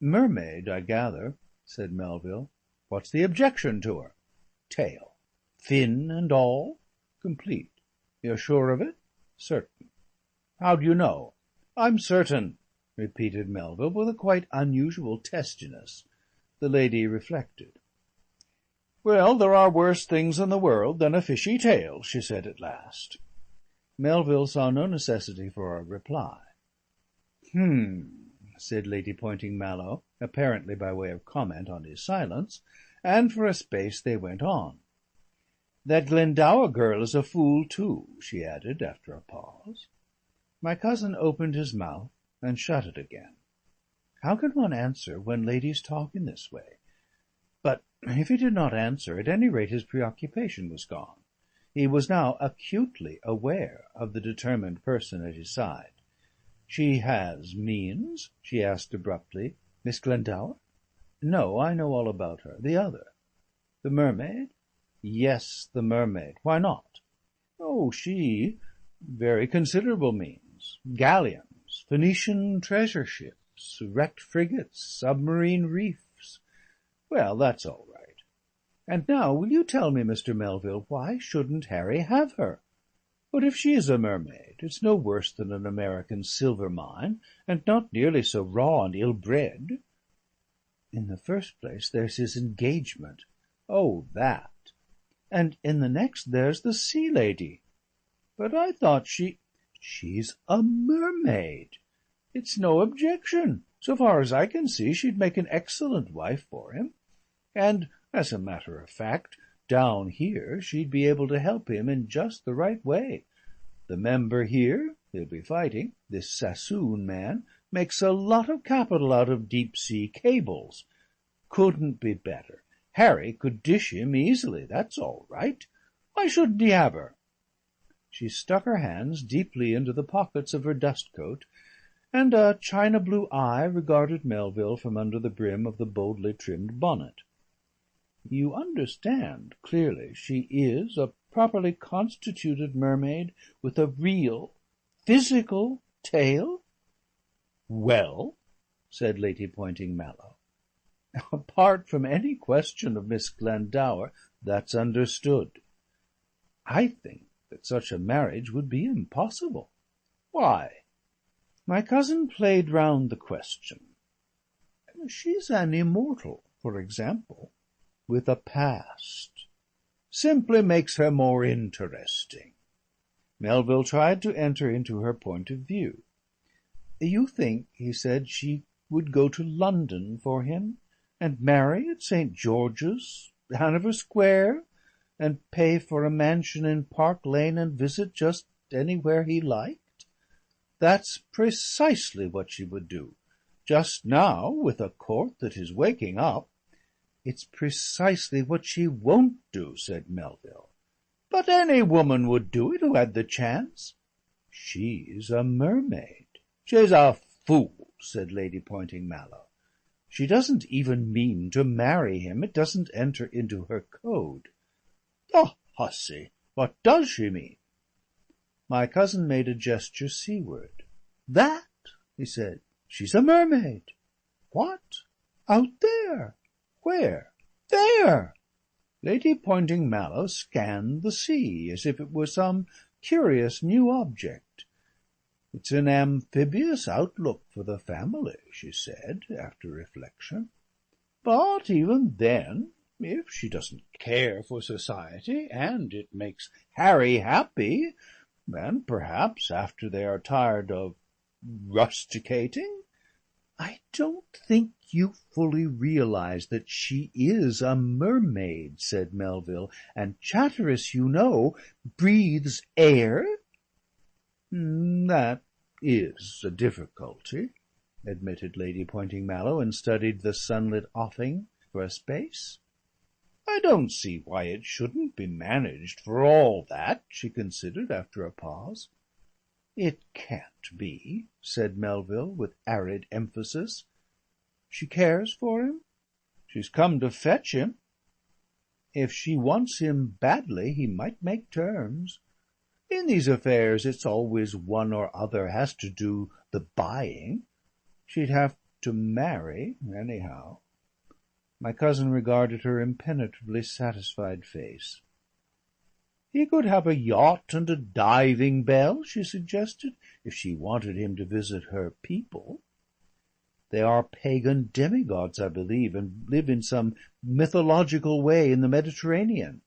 "Mermaid, I gather," said Melville. "What's the objection to her?" "Tail." "Fin and all?" "Complete." "You're sure of it?" "Certain." "How do you know?" "I'm certain," repeated Melville, with a quite unusual testiness. The lady reflected. "Well, there are worse things in the world than a fishy tail," she said at last. Melville saw no necessity for a reply. Said Lady Poynting Mallow, apparently by way of comment on his silence, and for a space they went on. "That Glendower girl is a fool too," she added after a pause. My cousin opened his mouth and shut it again. How can one answer when ladies talk in this way? But if he did not answer, at any rate his preoccupation was gone. He was now acutely aware of the determined person at his side. "She has means?" she asked abruptly. "Miss Glendower?" "No, I know all about her. The other." "The mermaid?" "Yes, the mermaid. Why not?" "Oh, she very considerable means. Galleons, Phoenician treasure ships, wrecked frigates, submarine reefs. Well, that's all right. And now will you tell me, Mr. Melville, why shouldn't Harry have her? What if she is a mermaid? It's no worse than an American silver mine, and not nearly so raw and ill-bred." In the first place there's his engagement." "Oh, that. And in the next there's the Sea Lady." "But I thought she's a mermaid. It's no objection. So far as I can see, she'd make an excellent wife for him. And, as a matter of fact, down here she'd be able to help him in just the right way. The member here he'll be fighting, this Sassoon man, makes a lot of capital out of deep-sea cables. Couldn't be better. Harry could dish him easily, that's all right. Why shouldn't he have her?" She stuck her hands deeply into the pockets of her dust-coat, and a china blue eye regarded Melville from under the brim of the boldly trimmed bonnet. "You understand, clearly, she is a properly constituted mermaid with a real, physical tail?" "Well," said Lady Poynting Mallow. "Apart from any question of Miss Glendower, that's understood. I think that such a marriage would be impossible." "Why?" "My cousin played round the question. She's an immortal, for example, with a past. Simply makes her more interesting." Melville tried to enter into her point of view. "You think," he said, "she would go to London for him, and marry at St. George's, Hanover Square, and pay for a mansion in Park Lane and visit just anywhere he liked? That's precisely what she would do. Just now, with a court that is waking up." "It's precisely what she won't do," said Melville. "But any woman would do it who had the chance." "She's a mermaid." "She's a fool," said Lady Poynting Mallow. "She doesn't even mean to marry him. It doesn't enter into her code." "The hussy! What does she mean?" My cousin made a gesture seaward. "That," he said. "She's a mermaid." "What?" "Out there." "Where?" "There." Lady Poynting Mallow scanned the sea as if it were some curious new object. "It's an amphibious outlook for the family," she said, after reflection. "But even then, if she doesn't care for society, and it makes Harry happy, and perhaps after they are tired of rusticating—" "I don't think you fully realise that she is a mermaid," said Melville, "and Chatteris, you know, breathes air." "That is a difficulty," admitted Lady Poynting Mallow, and studied the sunlit offing for a space. "I don't see why it shouldn't be managed for all that," she considered after a pause. "It can't be," said Melville, with arid emphasis. "She cares for him? She's come to fetch him. If she wants him badly, he might make terms. In these affairs it's always one or other has to do the buying. She'd have to marry, anyhow." My cousin regarded her impenetrably satisfied face. "He could have a yacht and a diving bell," she suggested, "if she wanted him to visit her people. They are pagan demigods, I believe, and live in some mythological way in the Mediterranean."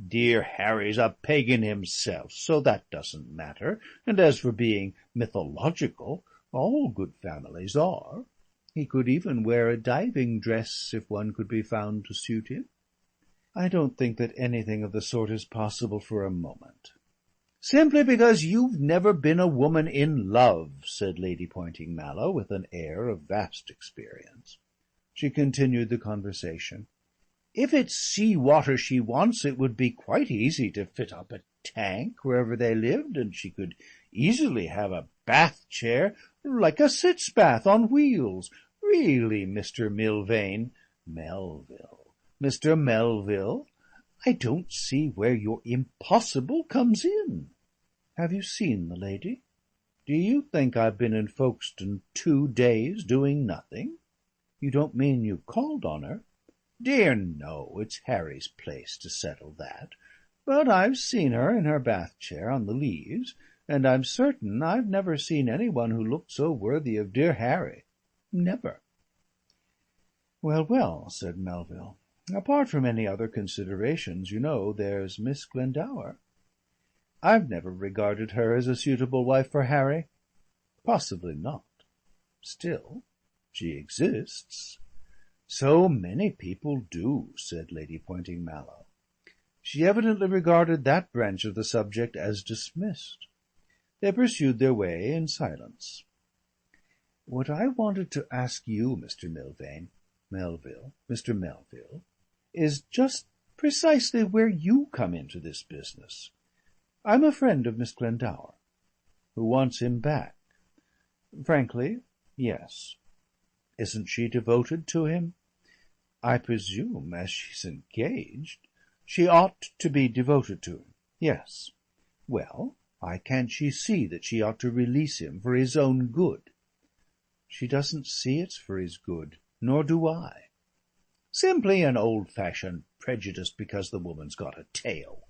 "Dear Harry's a pagan himself, so that doesn't matter. And as for being mythological, all good families are. He could even wear a diving dress if one could be found to suit him." "I don't think that anything of the sort is possible for a moment." "Simply because you've never been a woman in love," said Lady Poynting Mallow, with an air of vast experience. She continued the conversation. "If it's sea water she wants, it would be quite easy to fit up a tank wherever they lived, and she could easily have a bath chair, like a sitz bath on wheels. Really, Mr. Milvain—" "Melville. Mr. Melville, I don't see where your impossible comes in. Have you seen the lady? Do you think I've been in Folkestone 2 days doing nothing? You don't mean you called on her?" "Dear no, it's Harry's place to settle that. But I've seen her in her bath chair on the Leas, and I'm certain I've never seen any one who looked so worthy of dear Harry. Never." "Well, well," said Melville. "Apart from any other considerations, you know, there's Miss Glendower. I've never regarded her as a suitable wife for Harry. Possibly not. Still, she exists." "So many people do," said Lady Poynting Mallow. She evidently regarded that branch of the subject as dismissed. They pursued their way in silence. "What I wanted to ask you, Mr. Melville, is just precisely where you come into this business. I'm a friend of Miss Glendower, who wants him back. Frankly, yes. Isn't she devoted to him? I presume, as she's engaged, she ought to be devoted to him. Yes. Well, why can't she see that she ought to release him for his own good? She doesn't see it's for his good, nor do I. Simply an old-fashioned prejudice because the woman's got a tail.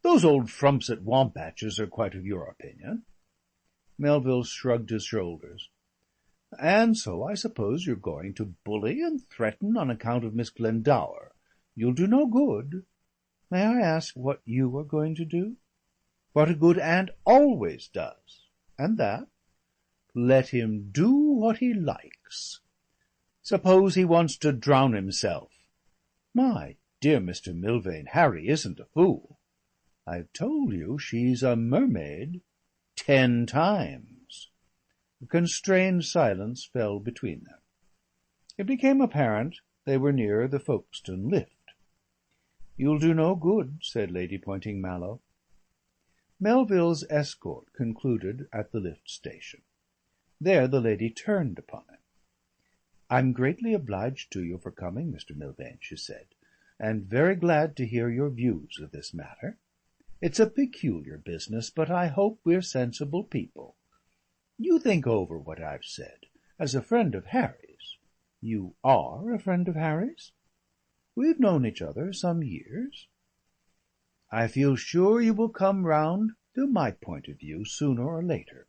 Those old frumps at Wampach's are quite of your opinion." Melville shrugged his shoulders. "And so I suppose you're going to bully and threaten on account of Miss Glendower. You'll do no good. May I ask what you are going to do? What a good aunt always does. And that? Let him do what he likes. Suppose he wants to drown himself. My dear Mr. Milvain, Harry isn't a fool. I've told you she's a mermaid 10 times." A constrained silence fell between them. It became apparent they were near the Folkestone lift. "You'll do no good," said Lady Poynting Mallow. Melville's escort concluded at the lift station. There the lady turned upon him. "I'm greatly obliged to you for coming, Mr. Milvain," she said, "and very glad to hear your views of this matter. It's a peculiar business, but I hope we're sensible people. You think over what I've said. As a friend of Harry's you are a friend of Harry's? We've known each other some years. I feel sure you will come round to my point of view sooner or later.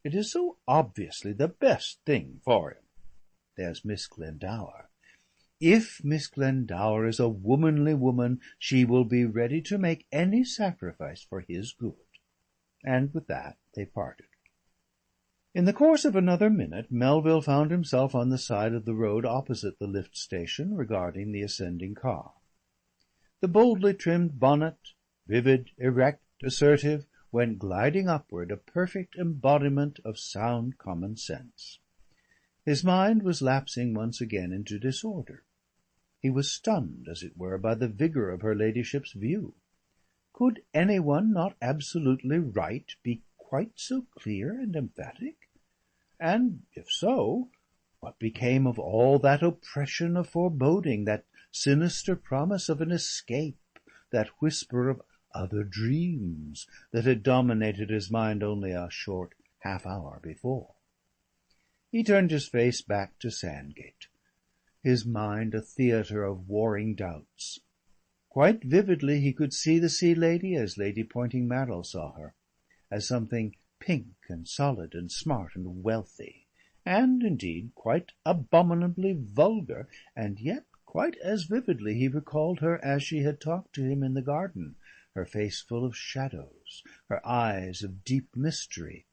It is so obviously the best thing for him. There's Miss Glendower. If Miss Glendower is a womanly woman, she will be ready to make any sacrifice for his good." And with that they parted. In the course of another minute Melville found himself on the side of the road opposite the lift station, regarding the ascending car. The boldly trimmed bonnet, vivid, erect, assertive, went gliding upward, a perfect embodiment of sound common sense. His mind was lapsing once again into disorder. He was stunned, as it were, by the vigour of her ladyship's view. Could any one not absolutely right be quite so clear and emphatic? And if so, what became of all that oppression of foreboding, that sinister promise of an escape, that whisper of other dreams that had dominated his mind only a short half-hour before? He turned his face back to Sandgate, his mind a theatre of warring doubts. Quite vividly he could see the Sea Lady as Lady Poynting Mallow saw her, as something pink and solid and smart and wealthy, and indeed quite abominably vulgar, and yet quite as vividly he recalled her as she had talked to him in the garden, her face full of shadows, her eyes of deep mystery,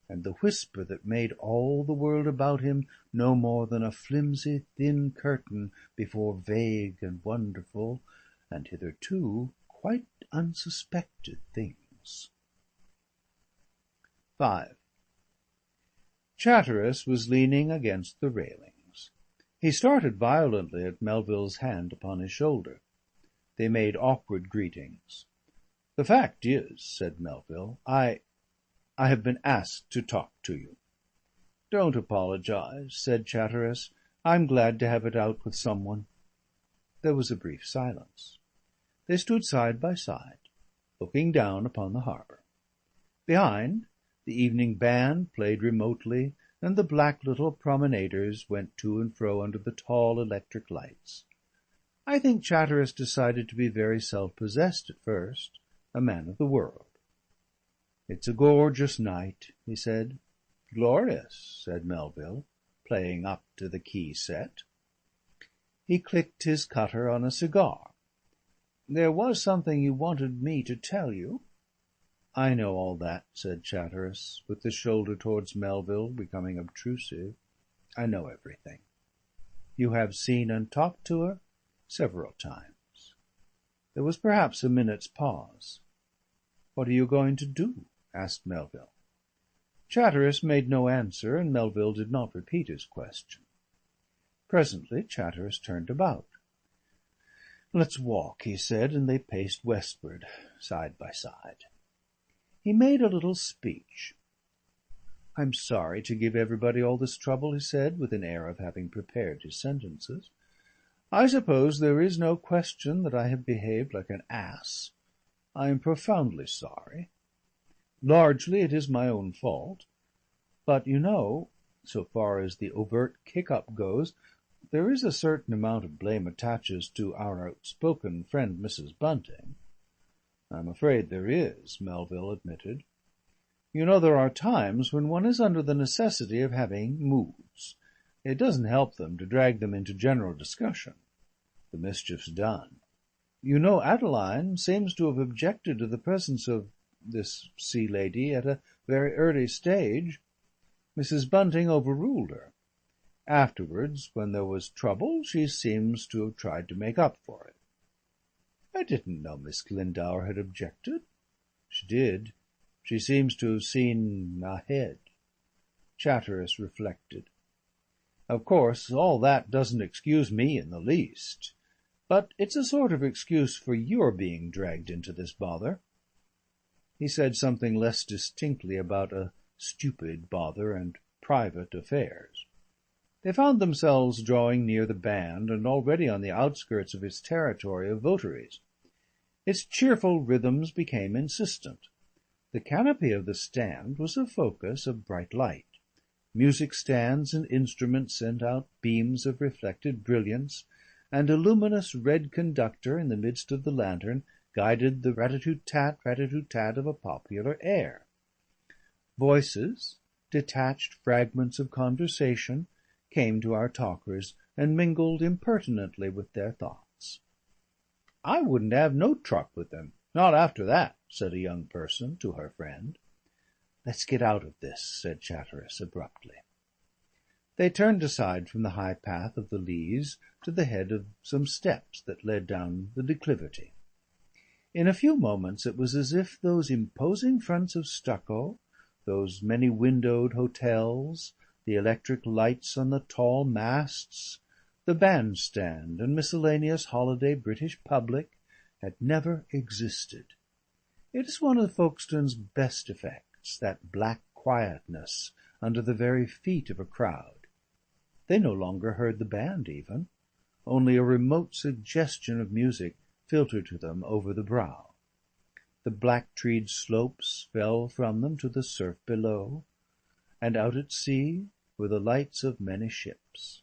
and the whisper that made all the world about him no more than a flimsy thin curtain before vague and wonderful, and hitherto quite unsuspected things. 5. Chatteris was leaning against the railings. He started violently at Melville's hand upon his shoulder. They made awkward greetings. "The fact is," said Melville, I have been asked to talk to you." "Don't apologise," said Chatteris. "I'm glad to have it out with some one." There was a brief silence. They stood side by side, looking down upon the harbour. Behind, the evening band played remotely, and the black little promenaders went to and fro under the tall electric lights. I think Chatteris decided to be very self-possessed at first, a man of the world. "It's a gorgeous night," he said. "Glorious," said Melville, playing up to the key set. He clicked his cutter on a cigar. "There was something you wanted me to tell you." "I know all that," said Chatteris, with the shoulder towards Melville becoming obtrusive. "I know everything. You have seen and talked to her?" "Several times." There was perhaps a minute's pause. "What are you going to do?" asked Melville. Chatteris made no answer, and Melville did not repeat his question. Presently Chatteris turned about. "Let's walk," he said, and they paced westward, side by side. He made a little speech. "I'm sorry to give everybody all this trouble," he said, with an air of having prepared his sentences. "I suppose there is no question that I have behaved like an ass. I am profoundly sorry. Largely it is my own fault. But you know, so far as the overt kick-up goes, there is a certain amount of blame attaches to our outspoken friend Mrs. Bunting." "I'm afraid there is," Melville admitted. "You know, there are times when one is under the necessity of having moods. It doesn't help them to drag them into general discussion. The mischief's done. You know, Adeline seems to have objected to the presence of this Sea Lady at a very early stage. Mrs. Bunting overruled her. Afterwards, when there was trouble, she seems to have tried to make up for it." "I didn't know Miss Glendower had objected." "She did. She seems to have seen ahead." Chatteris reflected. "Of course, all that doesn't excuse me in the least. But it's a sort of excuse for your being dragged into this bother." He said something less distinctly about a stupid bother and private affairs. They found themselves drawing near the band and already on the outskirts of its territory of votaries. Its cheerful rhythms became insistent. The canopy of the stand was a focus of bright light. Music stands and instruments sent out beams of reflected brilliance, and a luminous red conductor in the midst of the lantern guided the rat-a-too-tat of a popular air. Voices, detached fragments of conversation, came to our talkers and mingled impertinently with their thoughts. "I wouldn't have no truck with them, not after that," said a young person to her friend. "Let's get out of this," said Chatteris abruptly. They turned aside from the high path of the Leas to the head of some steps that led down the declivity. In a few moments it was as if those imposing fronts of stucco, those many-windowed hotels, the electric lights on the tall masts, the bandstand and miscellaneous holiday British public, had never existed. It is one of Folkestone's best effects, that black quietness under the very feet of a crowd. They no longer heard the band even. Only a remote suggestion of music filtered to them over the brow. The black-treed slopes fell from them to the surf below, and out at sea were the lights of many ships.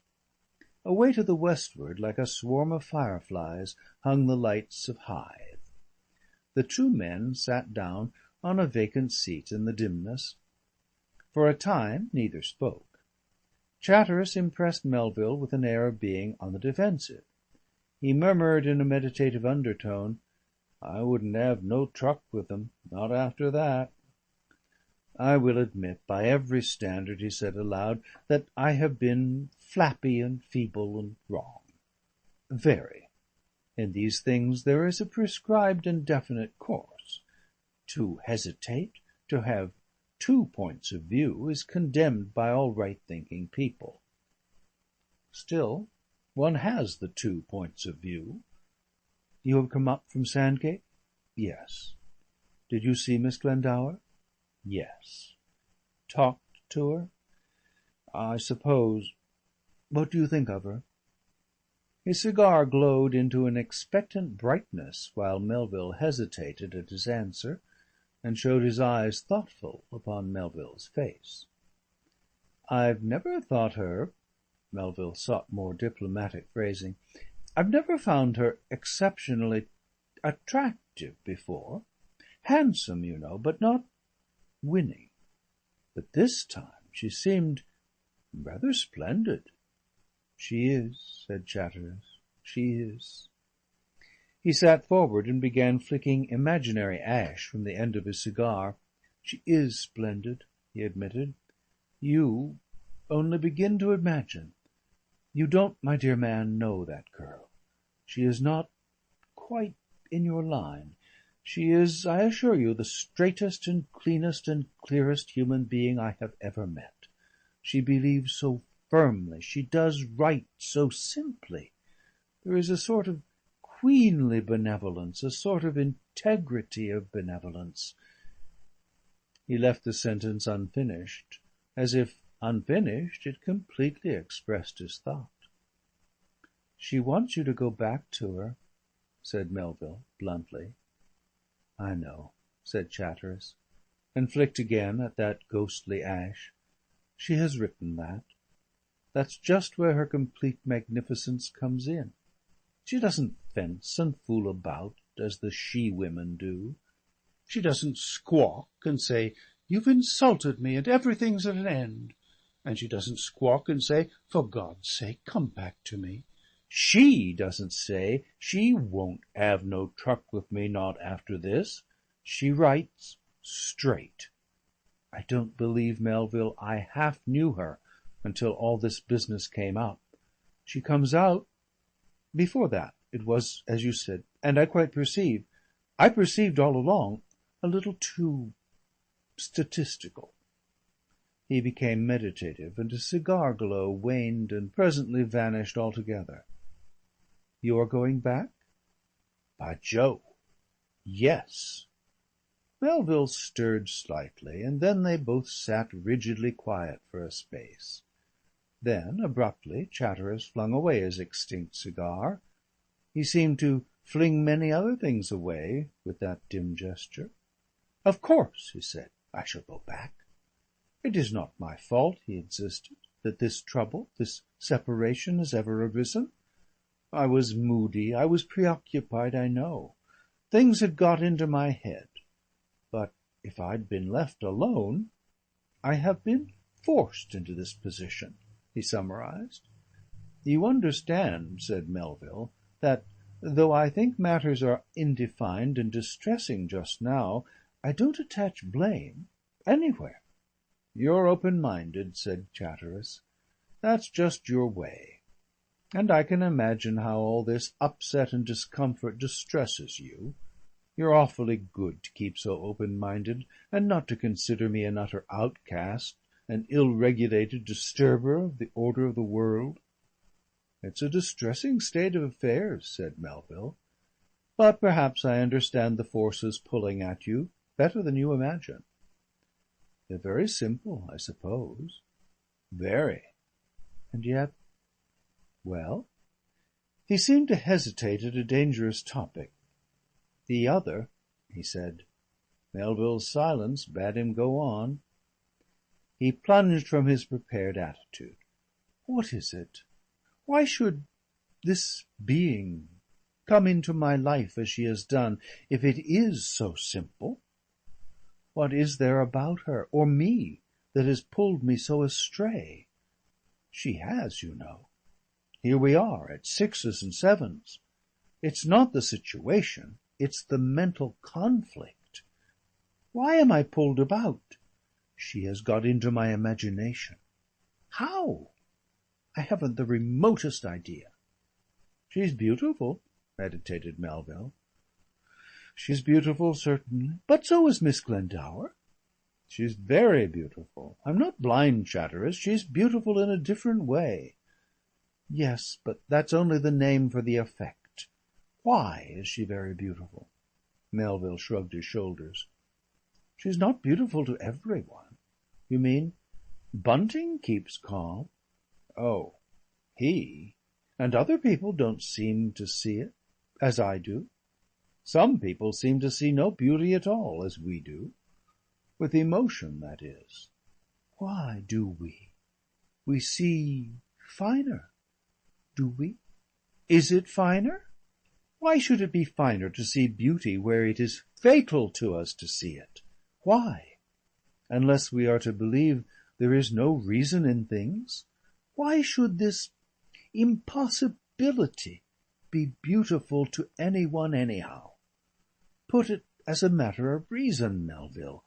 Away to the westward, like a swarm of fireflies, hung the lights of Hythe. The two men sat down on a vacant seat in the dimness. For a time neither spoke. Chatteris impressed Melville with an air of being on the defensive. He murmured in a meditative undertone, "I wouldn't have no truck with them, not after that." "I will admit, by every standard," he said aloud, "that I have been flappy and feeble and wrong. Very. In these things there is a prescribed and definite course. To hesitate, to have two points of view, is condemned by all right-thinking people. Still, one has the two points of view. You have come up from Sandgate?" "Yes." "Did you see Miss Glendower?" "Yes." "Talked to her?" "I suppose. What do you think of her?" His cigar glowed into an expectant brightness while Melville hesitated at his answer, and showed his eyes thoughtful upon Melville's face. "I've never thought her," Melville sought more diplomatic phrasing, "I've never found her exceptionally attractive before. Handsome, you know, but not winning. But this time she seemed rather splendid." "She is," said Chatteris. She is." He sat forward and began flicking imaginary ash from the end of his cigar. "She is splendid," he admitted. "You only begin to imagine. You don't, my dear man, know that girl. She is not quite in your line. She is, I assure you, the straightest and cleanest and clearest human being I have ever met. She believes so firmly. She does right so simply. There is a sort of queenly benevolence, a sort of integrity of benevolence." He left the sentence unfinished, as if, unfinished, it completely expressed his thought. "She wants you to go back to her," said Melville bluntly. "I know," said Chatteris, and flicked again at that ghostly ash. "She has written that. That's just where her complete magnificence comes in. She doesn't fence and fool about as the she-women do. She doesn't squawk and say, 'You've insulted me and everything's at an end.' And she doesn't squawk and say, 'For God's sake, come back to me.' She doesn't say, 'She won't have no truck with me, not after this.' She writes straight. I don't believe, Melville, I half knew her until all this business came up. She comes out. Before that it was, as you said, and I perceived all along, a little too statistical." He became meditative, and his cigar glow waned and presently vanished altogether. "You are going back?" "By Jove, yes." Melville stirred slightly, and then they both sat rigidly quiet for a space. Then, abruptly, Chatteris flung away his extinct cigar. He seemed to fling many other things away with that dim gesture. "Of course," he said, "I shall go back. It is not my fault," he insisted, "that this trouble, this separation has ever arisen. I was moody, I was preoccupied, I know. Things had got into my head. But if I'd been left alone, I have been forced into this position," he summarized. "You understand," said Melville, "that, though I think matters are indefined and distressing just now, I don't attach blame anywhere." "You're open-minded," said Chatteris. "That's just your way. And I can imagine how all this upset and discomfort distresses you. You're awfully good to keep so open-minded and not to consider me an utter outcast, an ill-regulated disturber of the order of the world." "It's a distressing state of affairs," said Melville. "But perhaps I understand the forces pulling at you better than you imagine." "They're very simple, I suppose." "Very." "And yet—" "Well?" He seemed to hesitate at a dangerous topic. "The other," he said. Melville's silence bade him go on. He plunged from his prepared attitude. "What is it? Why should this being come into my life as she has done, if it is so simple? What is there about her, or me, that has pulled me so astray? She has, you know. Here we are, at 6s and 7s. It's not the situation, it's the mental conflict. Why am I pulled about? She has got into my imagination. How? I haven't the remotest idea." "She's beautiful," meditated Melville. "She's beautiful, certainly. But so is Miss Glendower." "She's very beautiful. I'm not blind, Chatteris. She's beautiful in a different way." "Yes, but that's only the name for the effect. Why is she very beautiful?" Melville shrugged his shoulders. "She's not beautiful to everyone." "You mean Bunting keeps calm?" "Oh, he and other people don't seem to see it, as I do. Some people seem to see no beauty at all, as we do. With emotion, that is." "Why do we? We see finer. Do we? Is it finer? Why should it be finer to see beauty where it is fatal to us to see it? Why? Unless we are to believe there is no reason in things, why should this impossibility be beautiful to any one anyhow? Put it as a matter of reason, Melville.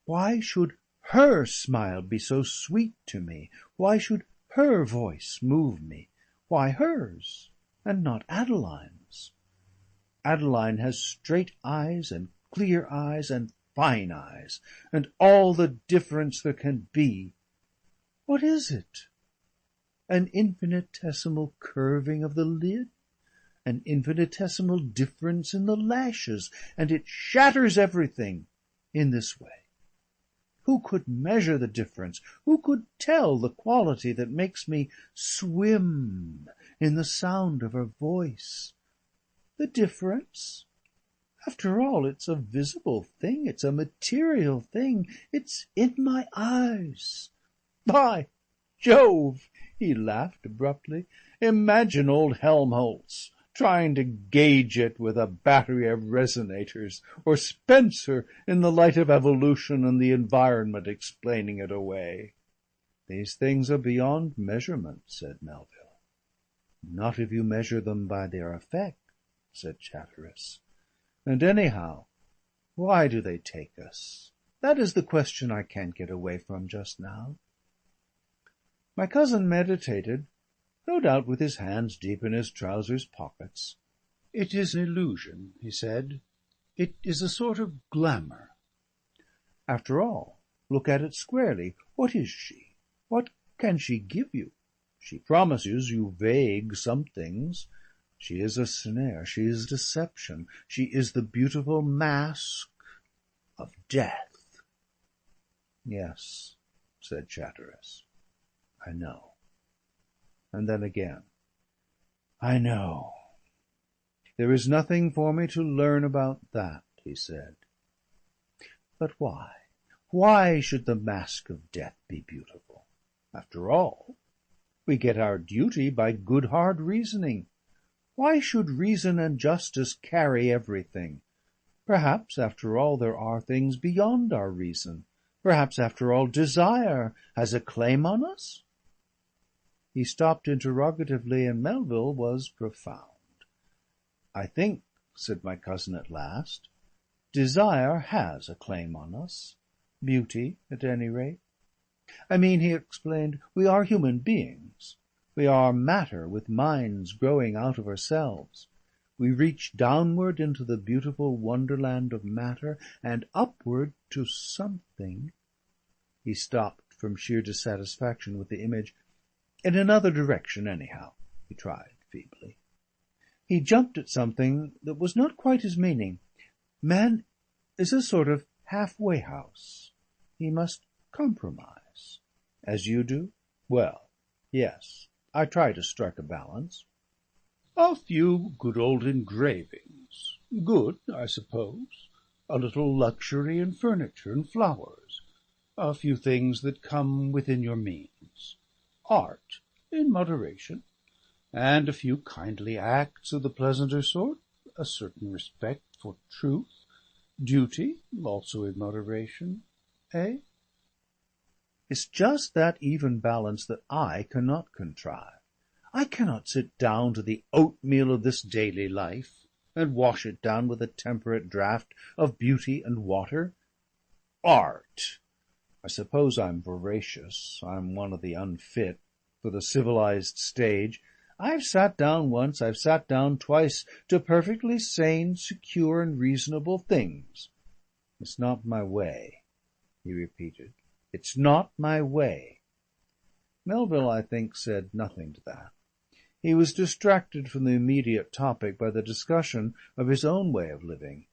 Why should her smile be so sweet to me? Why should her voice move me? Why hers, and not Adeline's? Adeline has straight eyes, and clear eyes, and fine eyes, and all the difference there can be. What is it? An infinitesimal curving of the lid? An infinitesimal difference in the lashes, and it shatters everything in this way. Who could measure the difference? Who could tell the quality that makes me swim in the sound of her voice? The difference? After all, it's a visible thing. It's a material thing. It's in my eyes. By Jove! He laughed abruptly. Imagine old Helmholtz trying to gauge it with a battery of resonators, or Spencer in the light of evolution and the environment explaining it away. These things are beyond measurement, said Melville. Not if you measure them by their effect, said Chatteris. And anyhow, why do they take us? That is the question I can't get away from just now. My cousin meditated, no doubt with his hands deep in his trousers pockets. It is an illusion, he said. It is a sort of glamour. After all, look at it squarely. What is she? What can she give you? She promises you vague somethings. She is a snare. She is deception. She is the beautiful mask of death. Yes, said Chatteris. I know. And then again, I know. There is nothing for me to learn about that, he said. But why? Why should the mask of death be beautiful? After all, we get our duty by good hard reasoning. Why should reason and justice carry everything? Perhaps, after all, there are things beyond our reason. Perhaps, after all, desire has a claim on us? He stopped interrogatively, and Melville was profound. I think, said my cousin at last, desire has a claim on us. Beauty, at any rate. I mean, he explained, we are human beings. We are matter with minds growing out of ourselves. We reach downward into the beautiful wonderland of matter, and upward to something. He stopped from sheer dissatisfaction with the image. In another direction, anyhow, he tried feebly. He jumped at something that was not quite his meaning. Man is a sort of halfway house. He must compromise. As you do? Well, yes, I try to strike a balance. A few good old engravings. Good, I suppose. A little luxury in furniture and flowers. A few things that come within your means. Art, in moderation. And a few kindly acts of the pleasanter sort. A certain respect for truth. Duty, also in moderation. Eh? It's just that even balance that I cannot contrive. I cannot sit down to the oatmeal of this daily life, and wash it down with a temperate draught of beauty and water. Art! I suppose I'm voracious. I'm one of the unfit for the civilized stage. I've sat down once, I've sat down twice, to perfectly sane, secure, and reasonable things. It's not my way, he repeated. It's not my way. Melville, I think, said nothing to that. He was distracted from the immediate topic by the discussion of his own way of living.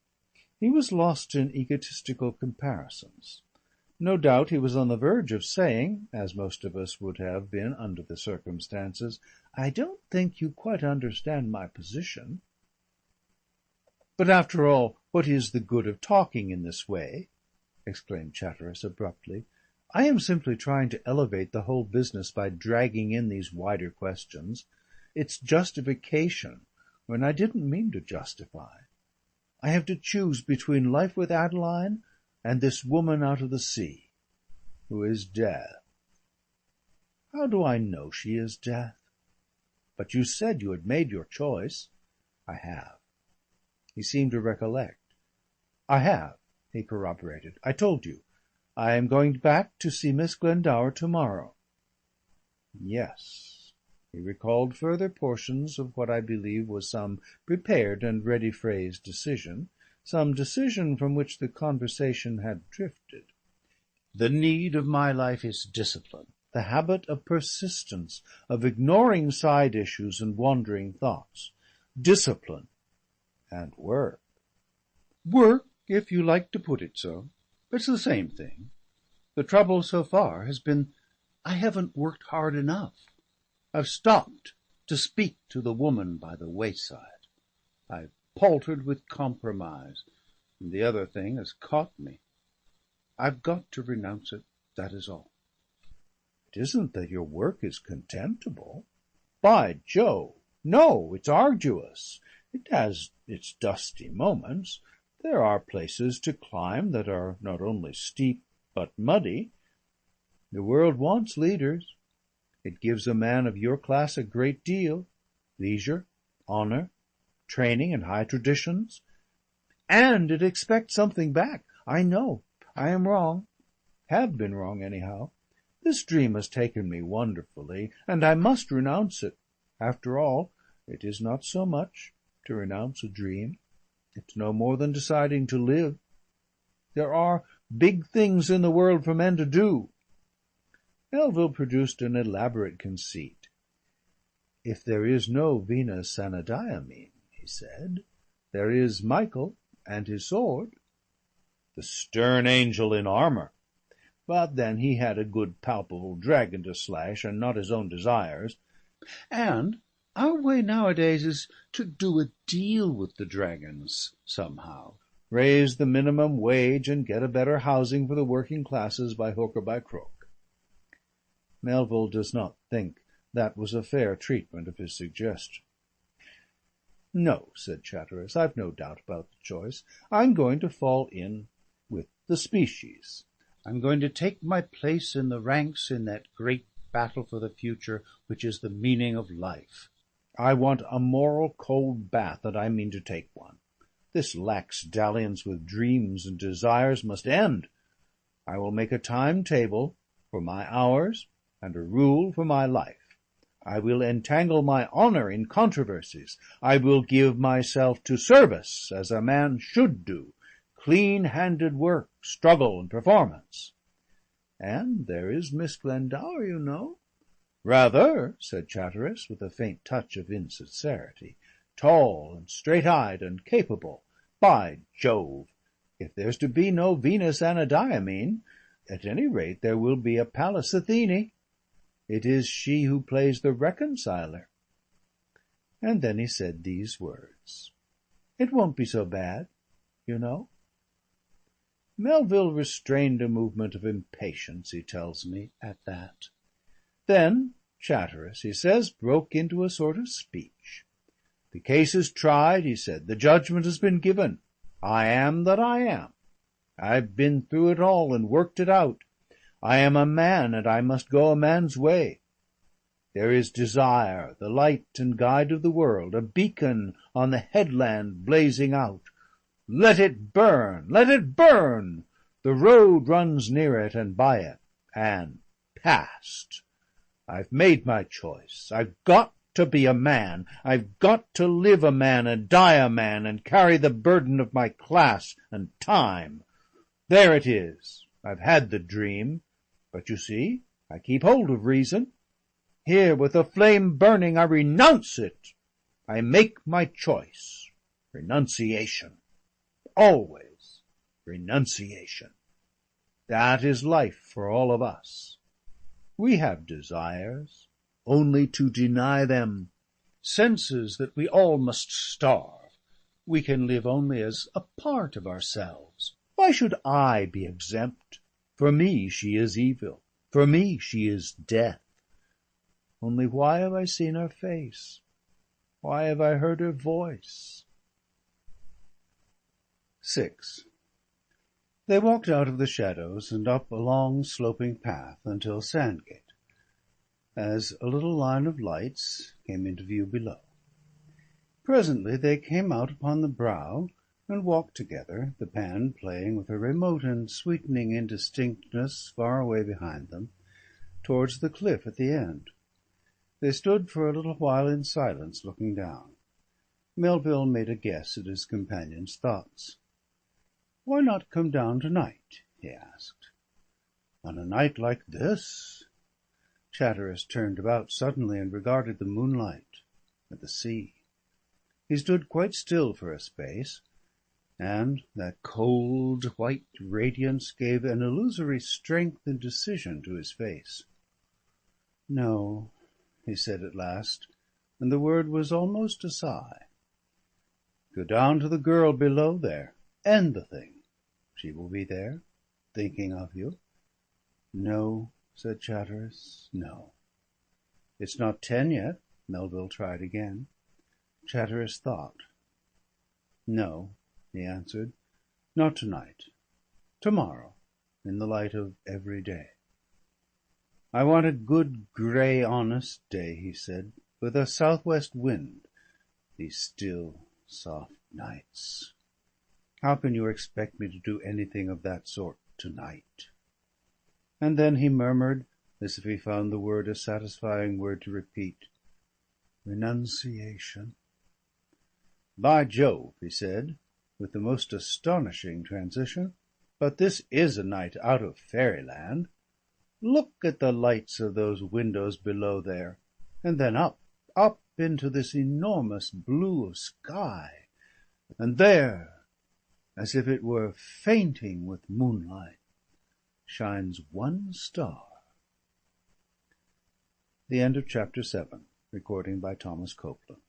He was lost in egotistical comparisons. No doubt he was on the verge of saying, as most of us would have been under the circumstances, I don't think you quite understand my position. But after all, what is the good of talking in this way? Exclaimed Chatteris abruptly. I am simply trying to elevate the whole business by dragging in these wider questions. It's justification, when I didn't mean to justify. I have to choose between life with Adeline and this woman out of the sea, who is death. How do I know she is death? But you said you had made your choice." "I have." He seemed to recollect. "I have," he corroborated. "I told you. I am going back to see Miss Glendower to-morrow." Yes. He recalled further portions of what I believe was some prepared and ready-phrased decision, some decision from which the conversation had drifted. "The need of my life is discipline, the habit of persistence, of ignoring side issues and wandering thoughts. Discipline and work. Work, if you like to put it so. It's the same thing. The trouble so far has been I haven't worked hard enough. I've stopped to speak to the woman by the wayside. I've paltered with compromise, and the other thing has caught me. I've got to renounce it, that is all." "It isn't that your work is contemptible." "By Jove, no, it's arduous. It has its dusty moments. There are places to climb that are not only steep but muddy. The world wants leaders. It gives a man of your class a great deal: leisure, honour, training and high traditions. And it expects something back. I know. I am wrong. Have been wrong, anyhow. This dream has taken me wonderfully, and I must renounce it. After all, it is not so much to renounce a dream. It's no more than deciding to live. There are big things in the world for men to do." Melville produced an elaborate conceit. "If there is no Venus Anadyomene," he said, "there is Michael and his sword." "The stern angel in armour. But then he had a good palpable dragon to slash, and not his own desires. And our way nowadays is to do a deal with the dragons somehow. Raise the minimum wage and get a better housing for the working classes by hook or by crook." Melville does not think that was a fair treatment of his suggestion. "No," said Chatteris, "I've no doubt about the choice. I'm going to fall in with the species. I'm going to take my place in the ranks in that great battle for the future which is the meaning of life. I want a moral cold bath, and I mean to take one. This lax dalliance with dreams and desires must end. I will make a timetable for my hours and a rule for my life. I will entangle my honour in controversies. I will give myself to service, as a man should do, clean-handed work, struggle, and performance. And there is Miss Glendower, you know." "Rather," said Chatteris, with a faint touch of insincerity. "Tall and straight-eyed and capable. By Jove! If there's to be no Venus Anadyomene, at any rate there will be a Pallas Athene. It is she who plays the reconciler." And then he said these words: "It won't be so bad, you know." Melville restrained a movement of impatience, he tells me, at that. Then Chatteris, he says, broke into a sort of speech. "The case is tried," he said. "The judgment has been given. I am that I am. I've been through it all and worked it out. I am a man, and I must go a man's way. There is desire, the light and guide of the world, a beacon on the headland blazing out. Let it burn! Let it burn! The road runs near it and by it, and past. I've made my choice. I've got to be a man. I've got to live a man and die a man and carry the burden of my class and time. There it is. I've had the dream. But you see, I keep hold of reason. Here, with the flame burning, I renounce it. I make my choice. Renunciation. Always renunciation. That is life for all of us. We have desires, only to deny them. Senses that we all must starve. We can live only as a part of ourselves. Why should I be exempt? For me she is evil. For me she is death. Only why have I seen her face? Why have I heard her voice?" 6. They walked out of the shadows and up a long sloping path until Sandgate. as a little line of lights came into view below. Presently they came out upon the brow and walked together, the pan playing with a remote and sweetening indistinctness far away behind them, towards the cliff at the end. They stood for a little while in silence, looking down. Melville made a guess at his companion's thoughts. "Why not come down tonight?" he asked. "On a night like this?" Chatteris turned about suddenly and regarded the moonlight and the sea. He stood quite still for a space, and that cold white radiance gave an illusory strength and decision to his face. "No," he said at last, and the word was almost a sigh. "Go down to the girl below there. End the thing. She will be there, thinking of you." "No," said Chatteris, "no." "It's not 10 yet." Melville tried again. Chatteris thought. "No," he answered, "not tonight. Tomorrow, in the light of every day." "I want a good grey honest day," he said, "with a southwest wind. These still, soft nights. How can you expect me to do anything of that sort tonight?" And then he murmured, as if he found the word a satisfying word to repeat, "Renunciation." "By Jove," he said, with the most astonishing transition, "but this is a night out of fairyland. Look at the lights of those windows below there, and then up into this enormous blue of sky, and there, as if it were fainting with moonlight, shines one star." The end of chapter 7. Recording by Thomas Copeland.